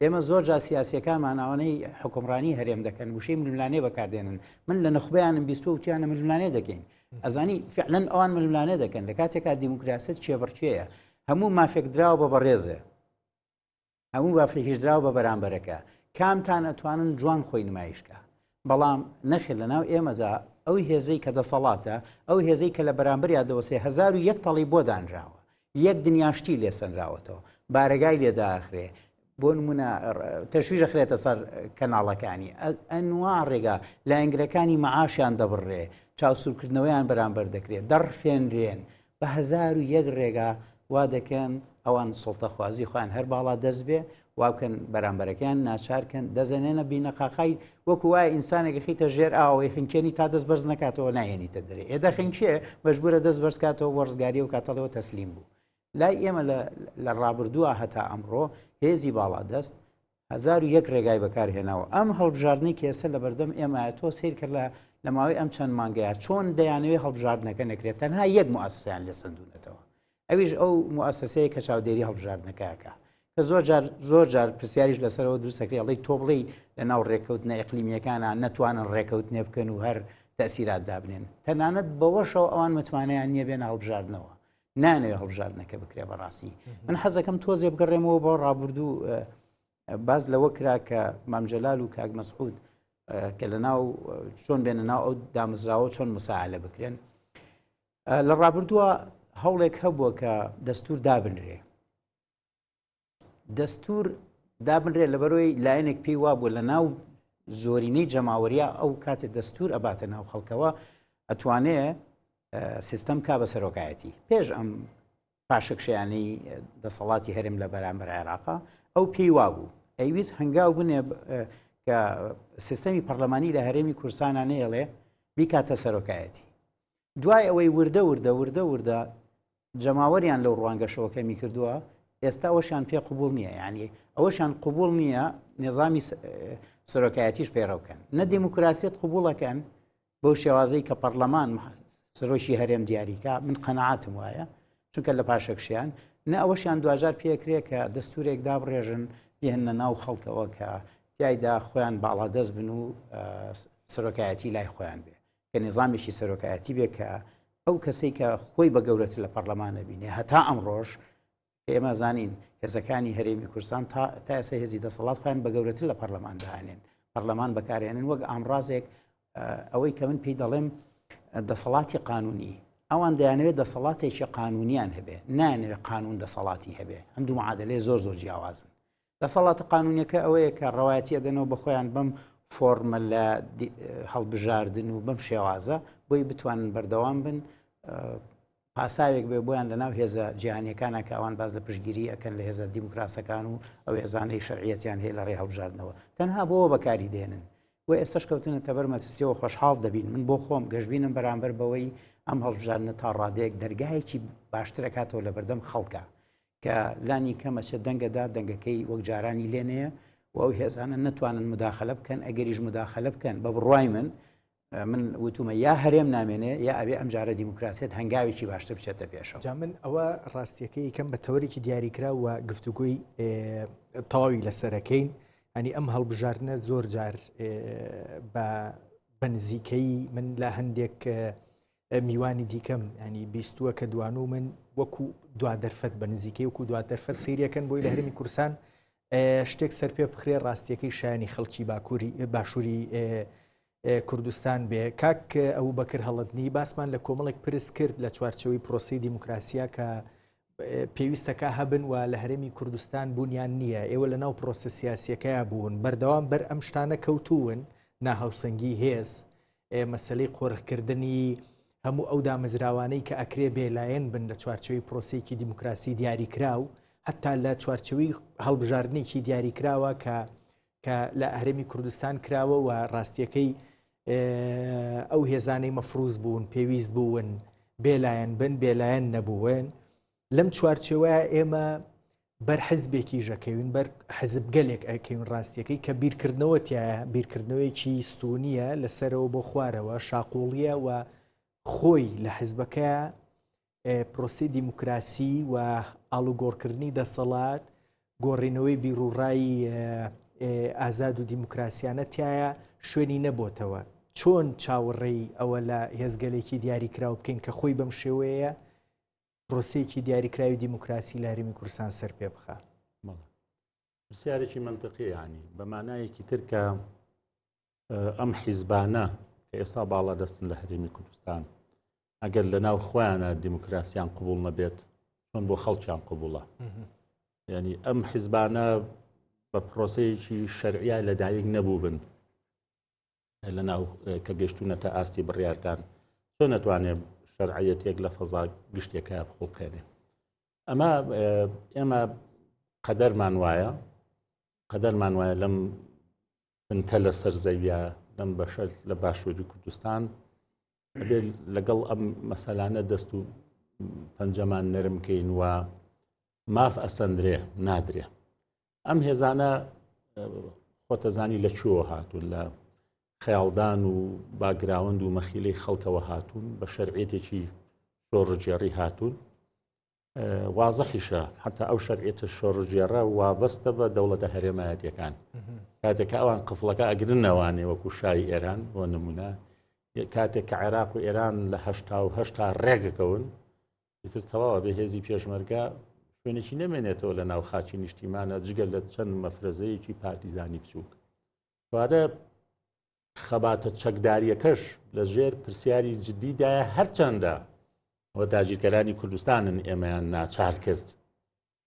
ئێمە زۆر جا سیاسیەکان ماوانەی حکومڕانی هەرێم دەکەن، وشەی ململانێ بەکاردێنن. من لە نخبەیانم بیست و وتیانە ململانێ دەکەین. ئەزانی فعلەن ئەوان ململانێ دەکەن. لە کاتێکا دیموکراسیت کێبڕکێیە، هەموو مافێک دراوە بە بەڕێزێ، هەموو بافێکیش دراوە بە بەرامبەرەکە، کامتان ئەتوانن جوان خۆی نمایشکە. بەڵام نەخێت لە ناو ئێمەدا ئەو هێزەی کە دەسەڵاتە، ئەو هێزەی کە لە بەرامبەریا دەوەسێ 1001 تەڵی بۆ دانراوە، یەک دنیاشتی لێسەنراوەتەوە، بارەگای لێداخرێ، بۆ نمونە تەشویژ ئەخرێتە سەر کەناڵەکانی، ئەنوا ڕێگا لایەنگرەکانی مەعاشیان دەبڕێ، چاوسورکردنەوەیان بەرامبەر دەکرێت، دەڕفێنرێن بە 1001 ڕێگا وا دەکەن ئەوان سڵتەخوازی خۆیان هەر باڵا دەست بێ، واکەن بەرامبەرەکەیان ناچارکەن، دەزەنێنە بینەقاقای وەکو وایە ئینسانێک خیتە ژێر ئاوەی خنکێنی تا دەست بەرز نکاتەوە نایێنیتە دەرێ. ئێدە خنکێ مەجبورە دەست بەرز کاتەوە بۆ ڕزگاری و کاتەڵەوە تەسلیم بوو. لای ئێمە لە ڕابردووە هەتا ئەمڕۆ هێزی باڵا دەست 1001 ڕێگای بەکارهێناوە. ئەم هەڵبژاردنەی کێسە لە بەردەم ئێمە تۆ سیر کرد لە ماوەی ئەم چەند مانگەیە چۆن دەیانەوێت هەڵبژاردنەکە نەکرێت، تەنها یەک موسسەیان لێ سندونەتەوە، ئەویش ئەو موسسەیە کە چاودێری هەڵبژاردنەکەیەکە، کە زۆر جار پرسیاریش لەسەرەوە دروستەکرێ، ئەڵێ تۆ بڵێ لە ناو ڕێکەوتنە ئیقلیمیەکانە نەتوانن ڕێکەوتنێ بکەن و هەر تەسیرات دابنێن. تەنانەت بەوەشەوە ئەوان متمانەیان نییە بێنە هەڵبژاردنەوە، نانەوێت هەڵبژاردنەکە بکرێ بەڕاستی. من حەزەکەم تۆزێ بگەڕێمەوە بۆ ڕابردوو باز لەوە کرا کە مامجەلال و کاک مەسعود کە لە ناو چۆن بێنە ناو ئەو دامزراوە چۆن مساعلە بکرێن. لە ڕابردووە هەوڵێک هەبووە کە دەستور دابنرێ، دەستور دابنرێت لەبەرەوەی لایەنێک پێی وابووە لە ناو زۆرینەی جەماوەریە ئەو کاتێک دەستور ئەباتە ناو خەڵکەوە ئەتوانێت سیستەم کا بە سەرۆکایەتی. پێش ئەم پاشەکشیانەی دەسەڵاتی هەرێم لە بەرامبەر عێراقا ئەو پێی وابوو ئەیویست هەنگاو بنێ کە سیستەمی پەرلەمانی لە هەرێمی کورسانانەیەڵێ بیکاتە سەرۆکایەتی. دوای ئەوەی وردە جەماوەریان لەو ڕوانگەشەوەکەمی کردووە، ئێستا ئەوەشان پێ قبول نییە، یعنی ئەوەشان قبول نییە نێزامی سەرۆکایەتیش پێڕەوکەن، نە دیموکراسیت قبولەکەن بەو شێوازەی کە پەرلەمان سەرۆکی هەرێم دیاریکە. من قەنەعاتم وایە، چونکە لە پاشەکشیان نە ئەوەشیان دوجار پێکرێ کە دەستورێک دابڕێژن بهێنە ناو خەڵکەوە کە تایدا خۆیان باڵا دەست بن و سەرۆکایەتی لای خۆیان بێ، کە نێزامێکی سەرۆکایەتی بێ کە ئەو کەسەی کە خۆی بەگەورەتر لە پەرلەمانە بینێ. هەتا ئەمڕۆژ ئێمە زانین هێزەکانی هەرێمی کوردستان تا ئێستا هێزی دەسەڵات خۆیان بەگەورەتر لە پەرلەمان داهێنن، پەرلەمان بەکارهێنن وەک ئامڕازێک ئەوەی کە من پێی دەڵێم دەسەڵاتی قانونی ئەوان دەیانەوێت دەسەڵاتێکی قانونیان هەبێ نانەوێت قانون دەسەڵاتی هەبێ هەموو معادلەیە زۆر جیاوازن دەسەڵاتە قانونیەکە ئەوەیە کە ڕەوایەتی ئەدەنەوە بە خۆیان بەم فۆرمە لە هەڵبژاردن و بەم شێوازە بۆی بتوانن بەردەوام بن پاساوێک بێ بۆیان لەناو هێزە جیهانیەکانە کە ئەوان باز لە پشتگیری ئەکەن لە هێزە دیموکراسەکان و ئەو هێزانەی شەرعیەتیان هەیە لە ڕێ هەڵبژاردنەوە تەنها بۆەوە بەکاری دێنن و ئێستش کەوتنە تەبەر مەترسیەوە خۆشحاڵ دەبین من بۆ خۆم گەشتبینم بەرامبەر بەوەی ئەم هەڵبژاردنە تا ڕادەیەک دەرگایەکی باشترە کاتەوە لە بەردەم خەڵکە کە لانی کەمەچە دەنگەدا دەنگەکەی وەک جارانی لێنەیە و ئەو هێزانە نتوانن مداخلە بکەن ئەگەریش مداخلە بکەن بە بڕوای من وتومە یا هەرێم نامێنێ یا ئەبێ ئەم جارە دیموکراسیت هەنگاوێکی باشتر بچێتە پێشەوە جا من ئەوە ڕاستیەکەی کەم بە تەوەرێکی دیاریکرا و گفتوگوی تەواوی لەسەرەکەین ئەنی ئەم هەڵبژاردنە زۆر جار بە نزیکەی من لە هەندێک میوانی دیکەم ینی بیستووە کە دوان و من وەکو دوا دەرفەت بە نزیکەی وەکو دوا دەرفەت سریەکەن بۆی لە هەرمی کوردستان شتێک سەر پێ بخرێ ڕاستیەکەی شایانی خەڵکی باشووری کوردستان بێ کاک ئەو بەکر هەڵەتنی باسمان لە کۆمەڵێک پرس کرد لە چوارچەوەی پرۆسی دیموکراسیا کە پێویستەکە هەبن و لە هەرێمی کوردستان بوونیان نییە ئێوە لە ناو پرۆسە سیاسیەکەیە بوون بەردەوام بەر ئەم شتانە کەوتوون ناهاوسەنگی هێز مەسلەی قۆڕکردنی هەموو ئەو دامەزراوانەی کە ئەکرێ بێلایەن بن لە چوارچەوەی پرۆسێکی دیموکراسی دیاریکراو حتا لە چوارچەوەی هەڵبژاردنێکی دیاریکراوە کە لە هەرێمی کوردستان کراوە و ڕاستیەکەی ئەو هێزانەی مەفروز بوون پێویست بوون بێلایەن بن بێلایەن نەبوون لەم چوارچەوەیە ئێمە بەر حزبێکی ژەکەوین بەر حزب گەلێک ئەکەین ڕاستیەکەی کە بیرکردنەوە تایە بیرکردنەوەیکی ستونیە لەسەرەوە بۆ خوارەوە شاقوڵیە و خۆی لە حزبەکە پرۆسی دیموکراسی و ئاڵوگۆڕکردنی دەسەڵات گۆڕینەوەی بیرروڕایی ئازاد و دیموکراسیانە تایە شوێنی نەبووتەوە چۆن چاوەڕێی ئەوە لە هێزگەلێکی دیاریکراوە بکەین کە خۆی بەم شێوەیە پرۆسەیەکی دیاریکراوی دیموکراسی لە هەرێمی کوردستان سەر پێ بخە پرسیارێکی منطقی ینی بە مانایەکی ترکە ئەم حیزبانە کە ئێستا باڵا دەستن لە هەرێمی کوردستان ئەگەر لە ناو خۆیانە دیموکراسیان قبول نەبێت چۆن بۆ خەڵکیان قبوڵە ینی ئەم حیزبانە بە پرۆسەیەکی شەرعیە لەدایک نەبوو بن لە ناو کە گەشتونەتە ئاستی بڕیاردان چۆن نەتوانێت شەرعیەتێک لە فەزا گشتێکە بخۆڵکێنێ ئێمە قەدەرمان وایە لەم بنتە لە سەر زەویە لەم بەشە لە باشووری کوردستان لەگەڵ ئەم مەسەلانە دەست و پەنجەمان نەرمکەین و ماف ئەسەندرێ نادرێ ئەم هێزانە خۆتەزانی لە چووە هاتوون لە خەیاڵدان و باگراوند و مەخیلەی خەڵکەوە هاتوون بە شەرعێتێکی شۆڕجێڕی هاتوون وازەحیشە حتا ئەو شەرعێتە شۆڕجێڕە وابەستە بە دەوڵەتە هەرێمایەتیەکان کاتێکە ئەوان قفڵەکە ئەگرنەوانێ وەکو شای ئێران بۆ نمونە کاتێک کە عێراق و ئێران لە هەشتا ڕێگەکەون ئیتر تەواوە بە هێزی پێشمەرگە شوێنێکی نەمێنێتەوە لە ناو خاچی نیشتیمانە جگە لە چەند مەفرەزەیەکی پارتیزانی بچووک وادە خەباتە چەکداریەکەش لە ژێر پرسیاری جدیدایە هەرچەندە ئەوە داگیرکەرانی کوردستانن ئێمەیان ناچار کرد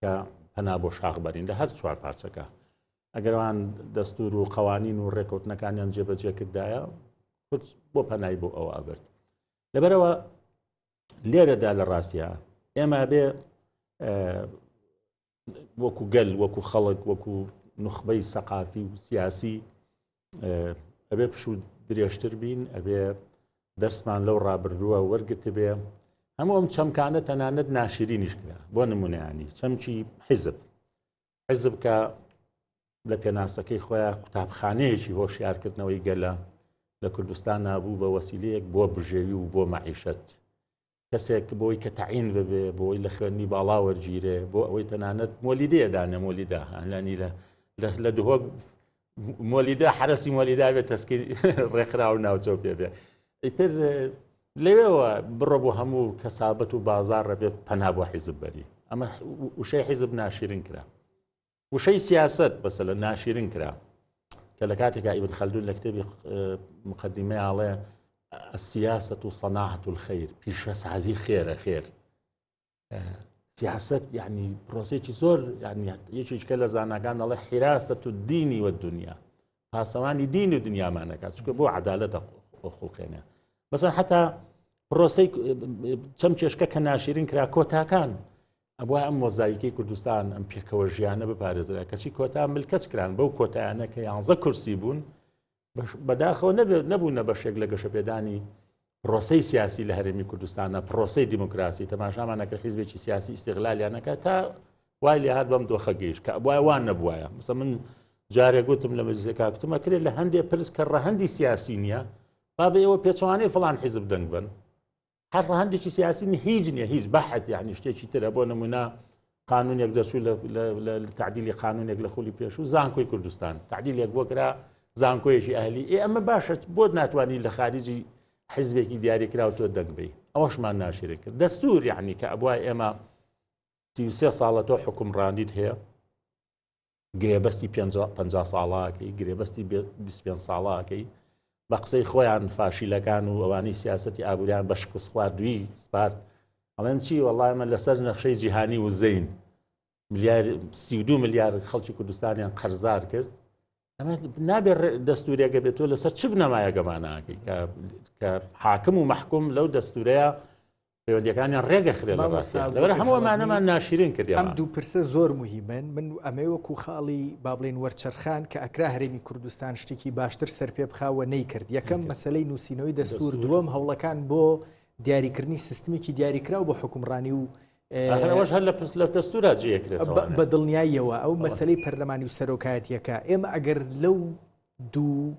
کە پەنا بۆ شاخ بەرین لە هەر چوار پارچەکە ئەگەروان دەستور و قەوانین و ڕێکەوتنەکانیان جێبەجێ کردایە بۆ پەنای بۆ ئەوە ئەبرد لەبەرەوە لێرەدا لە ڕاستیە ئێمە بێ وەکو گەل وەکو خەڵک وەکو نخبەی سەقافی و سیاسی ئەبێ پشوو درێژتر بین ئەبێ دەرسمان لەو ڕابردووە وەرگرت بێ هەموو ئەم چەمکانە تەنانەت ناشرینیش کرا بۆ نمونەیانی چەمکی حیزب کە لە پێناسەکەی خۆیان قوتابخانەیەکی هۆشیارکردنەوەی گەلە لە کوردستان نابوو بە وەسیلەیەک بۆ بژێوی و بۆ مەعیشەت کەسێک بۆی کە تەعین ببێ بۆی لە خوێندنی باڵا وەرگیرێ بۆ ئەوەی تەنانەت مۆلیدەیەدانە مۆلیدا هەلانی لە دهۆک مۆلیدا حرەسی مۆلیدا بێت تەسکیل ڕێکخرا و ناوچەو پێ بێ ئیتر لەوێەوە بڕە بۆ هەموو کەسابەت و بازار ڕەبێ پەنا بۆ حیزب بەری ئەمە وشەی حیزب ناشرین کرا وشەی سیاست بەسە لە ناشرین کرا کە لە کاتێکا ئیبن خەلدون لە کتێبی مقدیمەی ئاڵێ السياسة صناعة الخير پیشەسازی خێرە خێر سیاست یعنی پرۆسێکی زۆر یعنی یەکێکە لە زاناکان دەڵێ حیراست و دینی و دنیا پاسەوانی دین و دنیامانەکات چونکە بۆ عەدالەتە خوڵقێنە مەسەڵەن حتا پرۆسەی چەم کێشکە کە ناشرین کرا کۆتاکان ئەبووە ئەم مۆزاییکەی کوردستان ئەم پێکەوە ژیانە بپارێزرا کەچی کۆتا ملکەت کران بەو کۆتایانە کە 11 کورسی بوون بەداخەوە نەبوونە بەشێک لە گەشەپێدانی پرۆسەی سیاسی لە هەرێمی کوردستانە پرۆسەی دیموکراسی تەماشامانەکە حیزبێکی سیاسی ئیستیغلالیانەکە تا وای لێ هات بەم دۆخە گەیشت کە ئەبووە وان نەبووایە مەسەڵەن من جارێک گوتم لە مەجلیسەکە گوتمە کرێت لە هەندێک پرس کە ڕەهەندی سیاسی نییە با بە ئێوە پێچەوانەی فڵان حیزب دەنگ بن هەر ڕەهەندێکی سیاسی هیچ نییە هیچ بەحەت یعنی شتێکی ترە بۆ نمونە قانونێک دەچوو لە تعدیلی قانونێک لە خولی پێشوو زانکۆی کوردستان تعدیلێک بۆ کرا زانکۆیەکی ئەهلی ئەمە باشە بۆ ناتوانانی لە خارجی حیزبێکی دیاریکراوە تۆ دەنگ بی ئەوەشمان ناشرین کرد دەستور یعنی کە ئەبوای ئێمە 33 ساڵە تۆ حکومڕاندیت هەیە گرێبەستی 50 ساڵاکەی گرێبەستی 25 ساڵاکەی بە قسەی خۆیان فاشیلەکان و ئەوانی سیاسەتی ئابووریان بە شکست خواردووی سپات ئەڵێن چی وەڵای من لەسەر نەخشەی جیهانی و زەین 32 ملیار خەڵکی کوردستانیان قەرزار کرد ئەمە نابێت دەستورێکە بێتەوە لەسەر چ بنەمایەگەماناکەی کە حاکم و محکوم لەو دەستورەیە پەیوەندیەکانیان ڕێگەخرێت لە ڕاستیان لەبەر هەمووەمانەمان ناشرین کردی ئەم دوو پرسە زۆر موهیمن من ئەمە وەکو خاڵی با بڵێن وەرچەرخان کە ئەکرا هەرێمی کوردستان شتێکی باشتر سەر پێ بخاوە نەیکرد یەکەم مەسەلەی نووسینەوەی دەستور دووەم هەوڵەکان بۆ دیاریکردنی سیستمێکی دیاریکراو بۆ حکومڕانی و ئەوەش هەر لە دەستورا جێکرێتەوە بە دڵنیاییەوە ئەو مەسەلەی پەرلەمانی و سەرۆکایەتیەکە ئێمە ئەگەر لەو دوو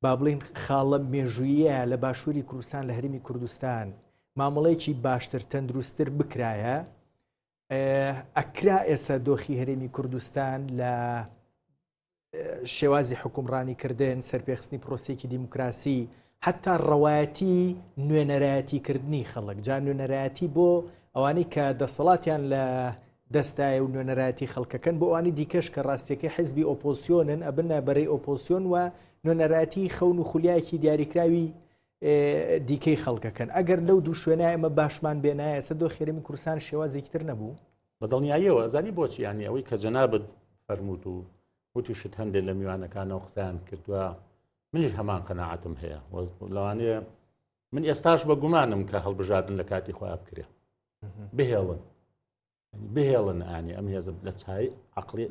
با بڵێن خاڵە مێژوویە لە باشووری کوردستان لە هەرێمی کوردستان مامەڵەیەکی باشتر تەندروستتر بکرایە ئەکرا ئێستا دۆخی هەرێمی کوردستان لە شێوازی حکومڕانیکردن سەرپێخستنی پرۆسێکی دیموکراسی حتا ڕەوایەتی نوێنەرایەتیکردنی خەڵک جا نوێنەرایەتی بۆ ئەوانەی کە دەسەڵاتیان لە دەستایە و نوێنەرایەتی خەڵکەکەن بۆ ئەوانی دیکەش کە ڕاستیەکەی حیزبی ئۆپۆزیۆنن ئەبنە بەرەی ئۆپۆزیۆن و نوێنەرایەتی خەون و خولیایەکی دیاریکراوی دیکەی خەڵکەکەن ئەگەر لەو دوو شوێنە ئەمە باشمان بێنایە ئێستا دۆخی هەرێمی کوردستان شێوازێکتر نەبوو بەدڵنیاییەوە ئەزانی بۆچی ینی ئەوەی کە جەنابەت فەرمووت و وتیشت هەندێک لە میوانەکانەوە قسەیان کردووە منیش هەمان قەناعەتم هەیە لەوانەیە من ئێستاش بە گومانم کە هەڵبژاردن لە کاتی خۆیان بکرێ بهێڵن ئانی ئەم هێز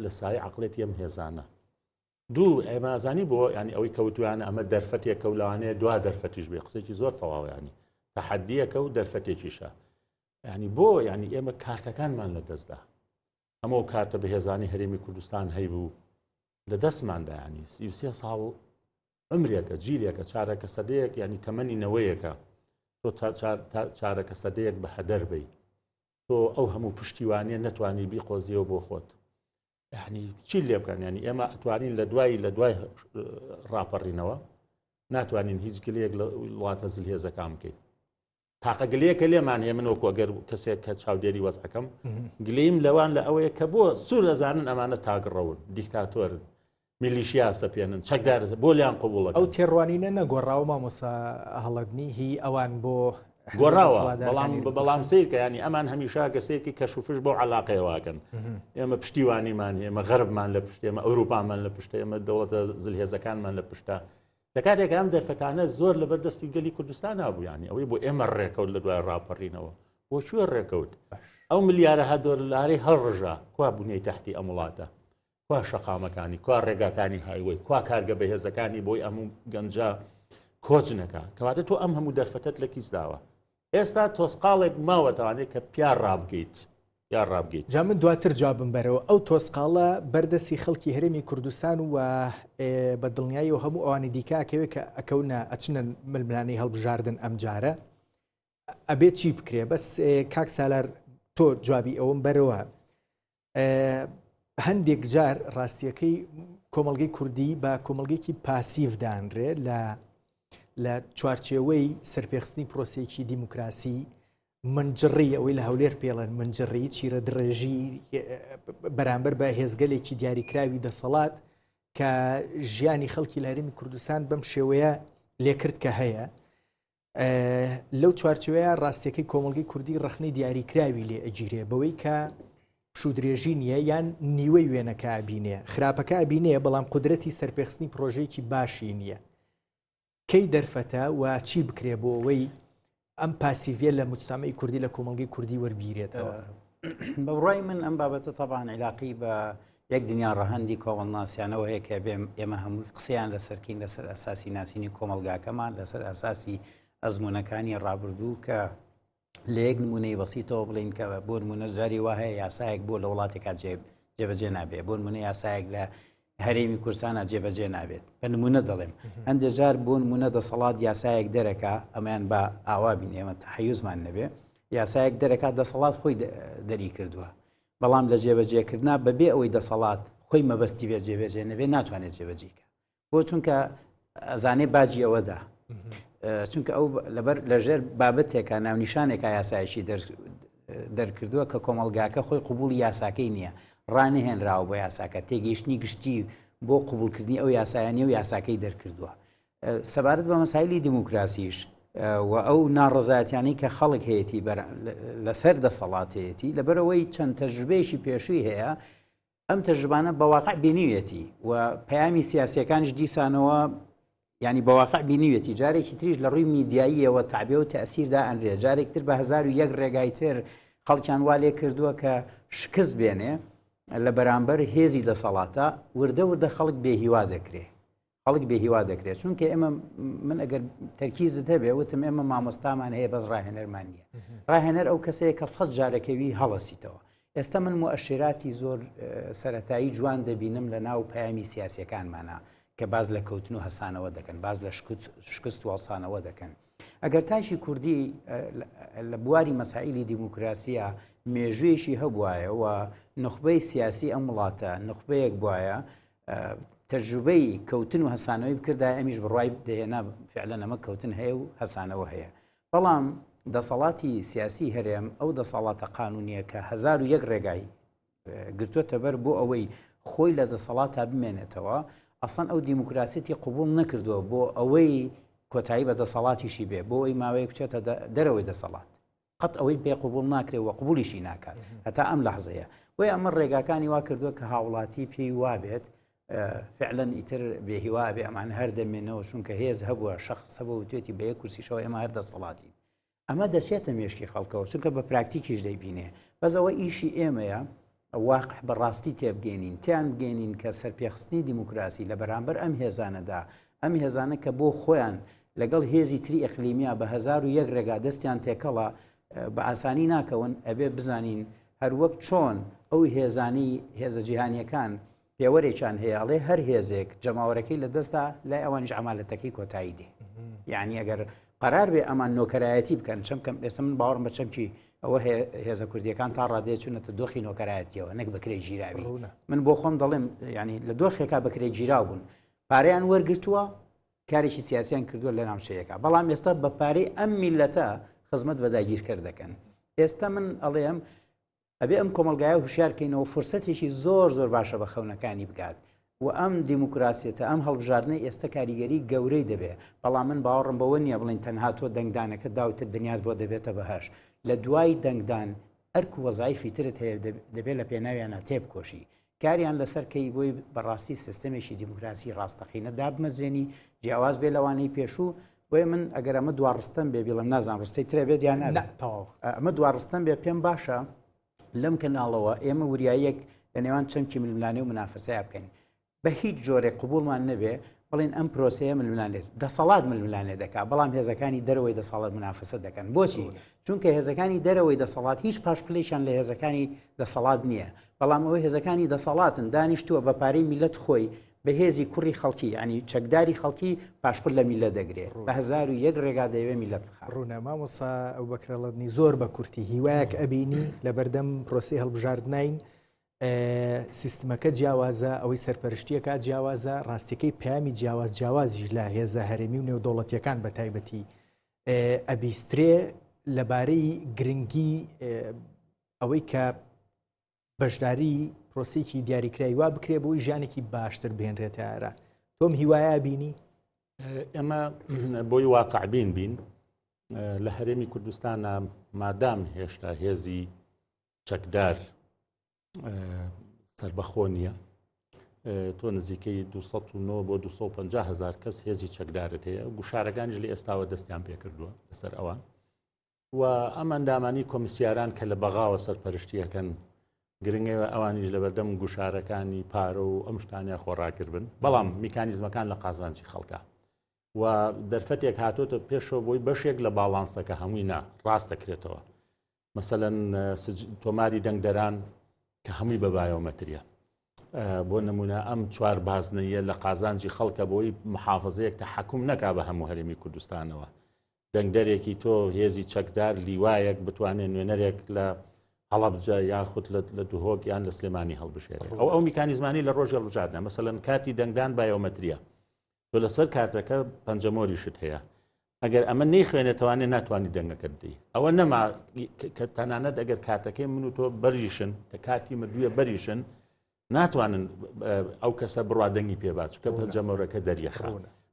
لە سای عەقڵێتی ئەم هێزانە دوو ئێمەزانی بۆ ینی ئەوەی کەوتویانە ئەمە دەرفەتێکە و لەوانەیە دوا دەرفەتیش بێ قسێکی زۆر تەواو ینی تەحەدیەکە و دەرفەتێکیشە ینی بۆ ینی ئێمە کارتەکانمان لە دەستدا ئەمە کارتە بەهێزانی هەرێمی کوردستان هەیبوو لە دەستماندا ینی 33 ساڵ عمرێکە جیلێکە چارەکە سەدەیەک ینی تەمەنی نەوەیەکە تۆ چارەکە سەدەیەک بە هەدەر بی تۆ ئەو هەموو پشتیوانیە نەتوانی بیقۆزیەوە بۆ خۆت یعنی چی لێ بکەن ینی ئێمە ئەتوانین لە دوای ڕاپەڕینەوە ناتوانین هیچ گلەیەک لە وڵاتە زلهێزەکان بکەین تاقە گلەیەکە لێمان هەیە من وەکو ئەگەر کەسێک کە چاودێری وەزعەکەم گلەیم لەوان لە ئەوەیە کە بۆ سوور ئەزانن ئەمانە تاگڕەون دیکتاتۆرن میلیشیا سەپێنن چەکدار بۆ لیان قبوڵەکە ئەو تێڕوانینە نەگۆڕاوە مامۆستا هەڵەدنی هی ئەوان بۆ گۆڕاوە بەڵام سیرکە ینی ئەمان هەمیشا کەسێکی کەشوفش بۆ عەلاقەیەواکەن ئێمە پشتیوانیمان ئێمە غەربمان لە پشت ئێمە ئەوروپامان لە پشت ئێمە دەوڵەتە زلهێزەکانمان لە پشتە لە کاتێکە ئەم دەرفەتانە زۆر لەبەردەستی گەلی کوردستان نبوو ینی ئەوەی بۆ ئێمە ڕێکەوت لە دوای ڕاپەڕینەوە بۆ کوێ ڕێکەوت ئەو ملیارەها دۆلاری هەڵڕژە کوا بوونەی تەحتی ئەم وڵاتە کوا شەقامەکانی کوا ڕێگاکانی هایوەی کوا کارگە بەهێزەکانی بۆی ئەموو گەنجە کۆچنەکە کەواتە تۆ ئەم هەموو دەرفەتت لە کیس داوە ئێستا تۆسقاڵێک ماوەتەوانێت کە پیان ڕابگەیت یا ڕابگەیت جا من دواتر جوابم بەرەوە ئەو تۆسقاڵە بەردەستی خەڵکی هەرێمی کوردستان و بە دڵنیاییەوە هەموو ئەوانی دیکاکەوێت کە ئەکەونە ئەچنە ململانەی هەڵبژاردن ئەم جارە ئەبێت چی بکرێ بەس کاک سالار تۆ جوابی ئەوم بەرەوە هەندێک جار ڕاستیەکەی کۆمەڵگەی کوردی بە کۆمەڵگەیەکی پاسیڤ دانرێ لە چوارچێوەی سەرپێخستنی پرۆسەیەکی دیموکراسی منجڕی ئەوەی لە هەولێر پێڵەن منجڕی چیرە درێژی بەرامبەر بە هێزگەلێکی دیاریکراوی دەسەڵات کە ژیانی خەڵکی لە هەرێمی کوردستان بەم شێوەیە لێکرد کە هەیە لەو چوارچوەیە ڕاستیەکەی کۆمەڵگەی کوردی ڕخنەی دیاریکراوی لێ ئەگیرێ بەوەی کە پشودرێژی نییە یان نیوەی وێنەکە ئابینێ خراپەکە ئابینەیە بەڵام قودرەتی سەرپێخستنی پرۆژەیەکی باشی نییە کەی دەرفەتە و چی بکرێ بۆ ئەوەی ئەم پاسیڤە لە مجتەمەی کوردی لە کۆمەڵگەی کوردی وەربیرێتەوە بەڕای من ئەم بابەتە تەبان علاقی بە یەک دنیا ڕەهەندی کۆمەڵناسیانەوە هەیە کە ئێمە هەمووی قسەیان لەسەرکەین لەسەر ئەساسی ناسینی کۆمەلگاکەمان لەسەر ئەساسی ئەزمونونەکانی ڕابردوو کە لە یەک نمونەی بەسیتەوە بڵین کە بۆ نمونە جاری وا هەیە یاسایەک بۆ لە وڵاتێکا جێبەجێ نابێت بۆ نمونە یاسایەک لە هەرێمی کوردستانە جێبەجێ نابێت بە نمونە دەڵێم هەندێک جار بۆ نمونە دەسەڵات یاسایەک دەرەکە ئەمەیان بە ئاوا بین ئێمە تەحەیوزمان نەبێ یاسایەک دەرەکات دەسەڵات خۆی دەری کردووە بەڵام لە جێبەجێکردنا بەبێ ئەوەی دەسەڵات خۆی مەبەستی بێت جێبەجێ نەبێت ناتوانێت جێبەجێکە بۆ چونکە ئەزانێ باجی ئەوەدا چونکە ئەو لەبەر لەژێر بابەتێکە ناونیشانێکە یاسایشی دەرکردووە کە کۆمەلگاکە خۆی قوبولی یاساکەی نییە ڕانەهێنراوە بۆ یاساکە تێگەیشتنی گشتی بۆ قوبولکردنی ئەو یاسایانە و یاساکەی دەرکردووە سەبارەت بە مەسایلی دیموکراسیش و ئەو ناڕزایەتیانی کە خەڵک هەیەی لەسەر دەسەڵاتەیەتی لەبەرەوەی چەند تەجربەیەکی پێشووی هەیە ئەم تەجربانە بەواقع بینیوێتی و پەیامی سیاسیەکانش دیسانەوە ینی بەواقع بینیوێتی جارێکی تریش لە ڕووی میدیاییەوە تابێ و تەسیردا ئەنرێ جارێکتر بە 1001 ڕێگای تر خەڵکیان وا لێ کردووە کە شکست بێنێ لە بەرامبەر هێزی دەسەڵاتە وردە وردە خەڵک بێهیوا دەکرێت خەڵک بێهیوا دەکرێت چونکە ئێمە من ئەگەر تەرکیزت هەبێ وتم ئێمە مامۆستامان هەیە بەس ڕاهێنەرمان نییە ڕاهێنەر ئەو کەسەیە کە 100 جارەکەوی هەڵەسیتەوە ئێستا من مؤشراتی زۆر سەرەتایی جوان دەبینم لە ناو پەیامی سیاسیەکانمانە کە باز لە کەوتن و هەسانەوە دەکەن باز لە شکست و هەڵسانەوە دەکەن ئەگەر تاشی کوردی لە بواری مەسائلی دیموکراسیە مێژوویەکی هەبوایە و نخبەی سیاسی ئەم وڵاتە نخبەیەک بواە تەجروبەی کەوتن و هەسانەوەی بکردا ئەمیش بڕای دەهێنا فعلا ئەمە کەوتن هەیە و هەسانەوە هەیە بەڵام دەسەڵاتی سیاسی هەرێم ئەو دەسەڵاتە قانونیە کە 1001 ڕێگای گرتووەتە بەر بۆ ئەوەی خۆی لە دەسەڵاتە بمێنێتەوە ئەسڵەن ئەو دیموکراسیەتی قوبوڵ نەکردووە بۆ ئەوەی کۆتایی بە دەسەڵاتیشی بێ بۆ ئەوی ماوەیە بچێتە دەرەوەی دەسەڵات قەت ئەوەی بێ قوبوڵ ناکرێت و قوبولیشی ناکات هەتا ئەم لەحزەیە وی ئەمە ڕێگاکانی وا کردووە کە هاوڵاتی پێی وابێت فعلا ئیتر بێهیوا بێ ئەمان هەر دەمێنەوە چونکە هێز هەبووە شخص هەبوو و توێتی بە یەک کورسیشەوە ئێمە هەر دەسەڵاتی ئەمە دەچێتە مێشکی خەڵکەوە چونکە بە پراکتیکیش دەیبینێ بەس ئەوە ئیشی ئێمەیە واقع بەڕاستی تێبگەێنین تیان بگەێنین کە سەرپێخستنی دیموکراسی لە بەرامبەر ئەم هێزانەدا ئەم هێزانە کە بۆ خۆیان لەگەڵ هێزی تری ئەقلیمیە بە 1001 ڕێگا دەستیان تێکەڵە بە ئاسانی ناکەون ئەبێ بزانین هەروەک چۆن ئەو هێزانی هێزە جیهانیەکان پێوەرێکیان هەیەڵێ هەر هێزێک جەماوەەکەی لە دەستدا لای ئەوانش عمالەتەکەی کۆتایی دێ یعنی ئەگەر قرار بێ ئەمان نۆکەرایەتی بکەن چەمکەم ئێستا من باوەڕم بە چەمکی ئەوە هێزە کوردیەکان تا ڕادێ چونەتە دۆخی نۆکەرایەتیەوە نەک بەکرێ ژیراوی من بۆ خۆم دەڵێم ینی لە دۆخێکا بەکرێ ژیراو بوون پارەیان وەرگرتووە کارێکی سیاسیان کردووە لە ناوچەیەەکە بەڵام ئێستا بە پارەی ئەم میلەتە خزمەت بە داگیرکرد دەکەن ئێستا من ئەڵێم ئەبێ ئەم کۆمەلگایە هوشیارکەینەوە فرسەتێکی زۆر زۆر باشە بە خەونەکانی بکات و ئەم دیموکراسیەتە ئەم هەڵبژاردنە ئێستا کاریگەری گەورەی دەبێ بەڵام من باوەڕم بەوە نییە بڵین تەنها تۆ دەنگدانەکە داوتر دنیات بۆ دەبێتە بەهەش لە دوای دەنگدان ئەرک و وەزایفی ترت هەیە دەبێت لە پێناویانە تێبکۆشی کاریان لەسەرکەی بۆی بەڕاستی سیستەمێکی دیموکراسی ڕاستەقینە دابمەزێنی جیاواز بێ لەوانەی پێشوو بۆیە من ئەگەر ئەمە دوارستەم بێ بڵم نازان ڕستەی ترە بێت یان ئەمە دوارستەم بێ پێم باشە لەم کەناڵەوە ئێمە وریایەک لە نێوان چەمکی ململانێ و منافسەیە بکەین بە هیچ جۆرێک قوبوڵمان نەبێ بڵین ئەم پرۆسەیە ململانێت دەسەڵات ململانێ دەکات بەڵام هێزەکانی دەرەوەی دەسەڵات منافسە دەکەن بۆچی چونکە هێزەکانی دەرەوەی دەسەڵات هیچ پاشقلێکیان لە هێزەکانی دەسەڵات نییە بەڵام ئەوەی هێزەکانی دەسەڵاتن دانیشتووە بە پارەی میلەت خۆی بەهێزی کوڕی خەڵکی ینی چەکداری خەڵکی پاشقل لە میلە دەگرێت بە 1001 ڕێگا دەیەوێ میلەت بخات ڕوونە مامۆستا ئەو بەکرەڵەتنی زۆر بە کورتی هیوایەک ئەبینی لە بەردەم پرۆسی هەڵبژاردنین سیستمەکە جیاوازە ئەوەی سەرپەرشتیەکە جیاوازە ڕاستیەکەی پامی جیاوازیش لە هێزە هەرێمی و نێودوڵەتیەکان بە تایبەتی ئەبیسترێ لەبارەی گرنگی ئەوەی کە بەشداری پرۆسێکی دیاریکراوی وا بکرێ بۆی ژیانێکی باشتر بهێنرێتارە تۆم هیوایە بینی ئێمە بۆی واقعبین بین لە هەرێمی کوردستانە مادام هێشتا هێزی چەکدار سربەخۆ نییە، تۆ نزیکەی 209 بۆ 250 هزار کەس هێزی چەکدارت هەیە، گوشارەکانیش لە ئێستاوە دەستیان پێکردووە لەسەر ئەوان، و ئەم ئەندامانی کۆمیسیاران کە لە بەغاوە سەرپەرشتیەکەن گرنگەوە ئەوانیش لە بەردەم گوشارەکانی پارە و ئەم شتانە خۆڕاکرد بن، بەڵام میکانیزمەکان لە قازانجی خەڵکە و دەرفەتێک هاتۆتە پێشەوە بۆی بەشێک لە باڵانسەکە هەمووی نا ڕاست دەکرێتەوە. مەسەلەن تۆماری دەنگدەران کە هەمووی بە بایۆمەتریە، بۆ نمونە ئەم چوار بازنەیە لە قازانجی خەڵکە بۆی محافظەیەک تەحەکوم نەکا بە هەموو هەرێمی کوردستانەوە. دەنگدەرێکی تۆ هێزی چەکدار لیوایەک بتوانێت نوێنەرێک لە هەڵەبجە یاخود لە دوهۆک یان لە سلێمانی هەڵبژێت. ئەو میکانیزمانی لە ڕۆژ هەڵبژاردنە، مەسەلەن کاتی دەنگدان بایۆمەتریە، تۆ لەسەر کارتەکە پەنجەمۆریشت هەیە، ئەگەر ئەمە نەیخوێنێتوانێت ناتوانانی دەنگەکەت بدەیت. ئەوە نەما کە تەنانەت ئەگەر کاتەکەی من و تۆ بەریشن کە کاتی مردوویە بەریشن ناتوانن ئەو کەسە بڕوا دەنگی پێبات چونکە پەنجەمۆرەکە دەریەخا.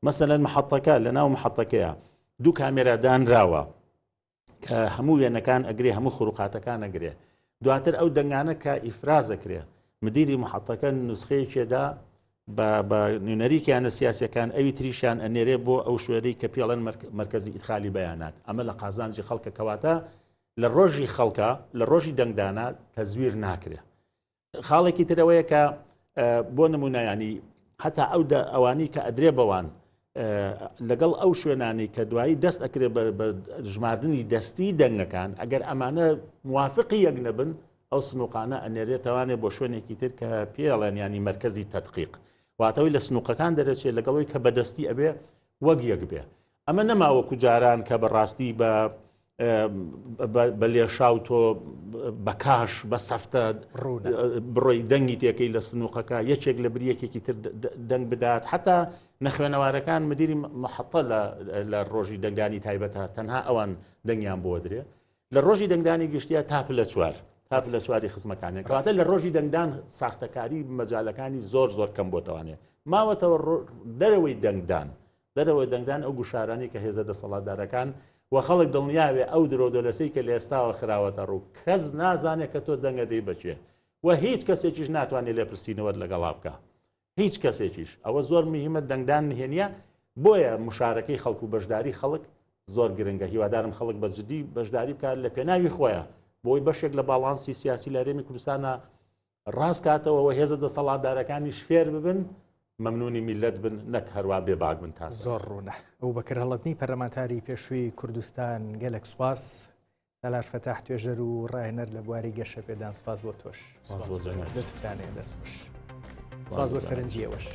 مەسەلەن محەتەکە لە ناو محەتەکەیە دوو کامێرا دانراوە کە هەموو وێنەکان ئەگرێ، هەموو خروقاتەکان ئەگرێ، دواتر ئەو دەنگانە کە ئیفرازەکرێ مدیری محەتەکە نوسخەیەکێدا بە نوێنەریکیانە سیاسەکان ئەوی تریشیان ئەنێرێ بۆ ئەو شوێرەی کە پێڵەن مرکزی ئیدخالی بەیانات. ئەمە لە قازانجی خەڵکە کەواتە لە ڕۆژی خەڵکە لە ڕۆژی دەنگدانە تەزویر ناکرێ. خاڵێکی ترەوەیە کە بۆ نمونایانی هەتا ئەوانی کە ئەدرێ بەوان لەگەڵ ئەو شوێنانی کە دوایی دەست ئەکرێ بە ژماردنی دەستی دەنگەکان، ئەگەر ئەمانە موافقی یەک نەبن ئەو سنووقانە ئەنێرێتەوانێ بۆ شوێنێکی تر کە پێڵێن ینی مرکزی تەدقیق، واتەوەی لە سنووقەکان دەرەچێت لەگەڵەوەی کە بەدەستی ئەبێ وەک یەک بێ. ئەمە نەماوەکو جاران کە بەڕاستی بە لێشاو تۆ بە کاش بە سەفتە بڕۆی دەنگی تێکەی لە سنووقەکە یەکێک لە بریەکێکی تر دەنگ بدات. حتا نەخوێنەوارەکان مدیری محەتە لە ڕۆژی دەنگدانی تایبەتە تەنها ئەوان دەنگیان بۆ درێ، لە ڕۆژی دەنگدانی گشتیە تاپ لە چواری خزمەکانی کەواتە لە ڕۆژی دەنگدان ساختەکاری مەجالەکانی زۆر کەم بۆتەوانێت. ماوەتەوە دەرەوەی دەنگدان ئەو گوشارانی کە هێزە دەسەڵاتدارەکان و خەڵک دڵنیاوێ ئەو درۆدەلەسەی کە لە ئێستاوە خراوەتە ڕوو، کەس نازانێت کە تۆ دەنگە دەی بچێ و هیچ کەسێکیش ناتوانێت لێپرسینەوەت لەگەڵا بکە، هیچ کەسێکیش. ئەوە زۆر مهمە دەنگدان نهێنیە، بۆیە مشارەکەی خەڵک و بەشداری خەڵک زۆر گرنگە. هیوادارم خەڵک بەجددی بەشداری بکات لە پێناوی خۆیە بۆی بەشێک لە باڵانسی سیاسی لە هەرێمی کوردستانە ڕاست کاتەوە هێزە دەسەڵاتدارەکانیش فێر ببن، مەمنونی میلەت بن، نەک هەروە بێباک بن. تا زۆر ڕوونە ئەو بەکر هەڵەتنی پەرلەمانتاری پێشووی کوردستان گەلێک سوپاس. سالار فەتاح توێژەر و ڕاهێنەر لە بواری گەشە پێدان سوپاس بۆ تۆش. سپاس بۆ جەناب. دەتفرانێ دەستخۆش. سپاس بۆ سەرنجی ئێوەش.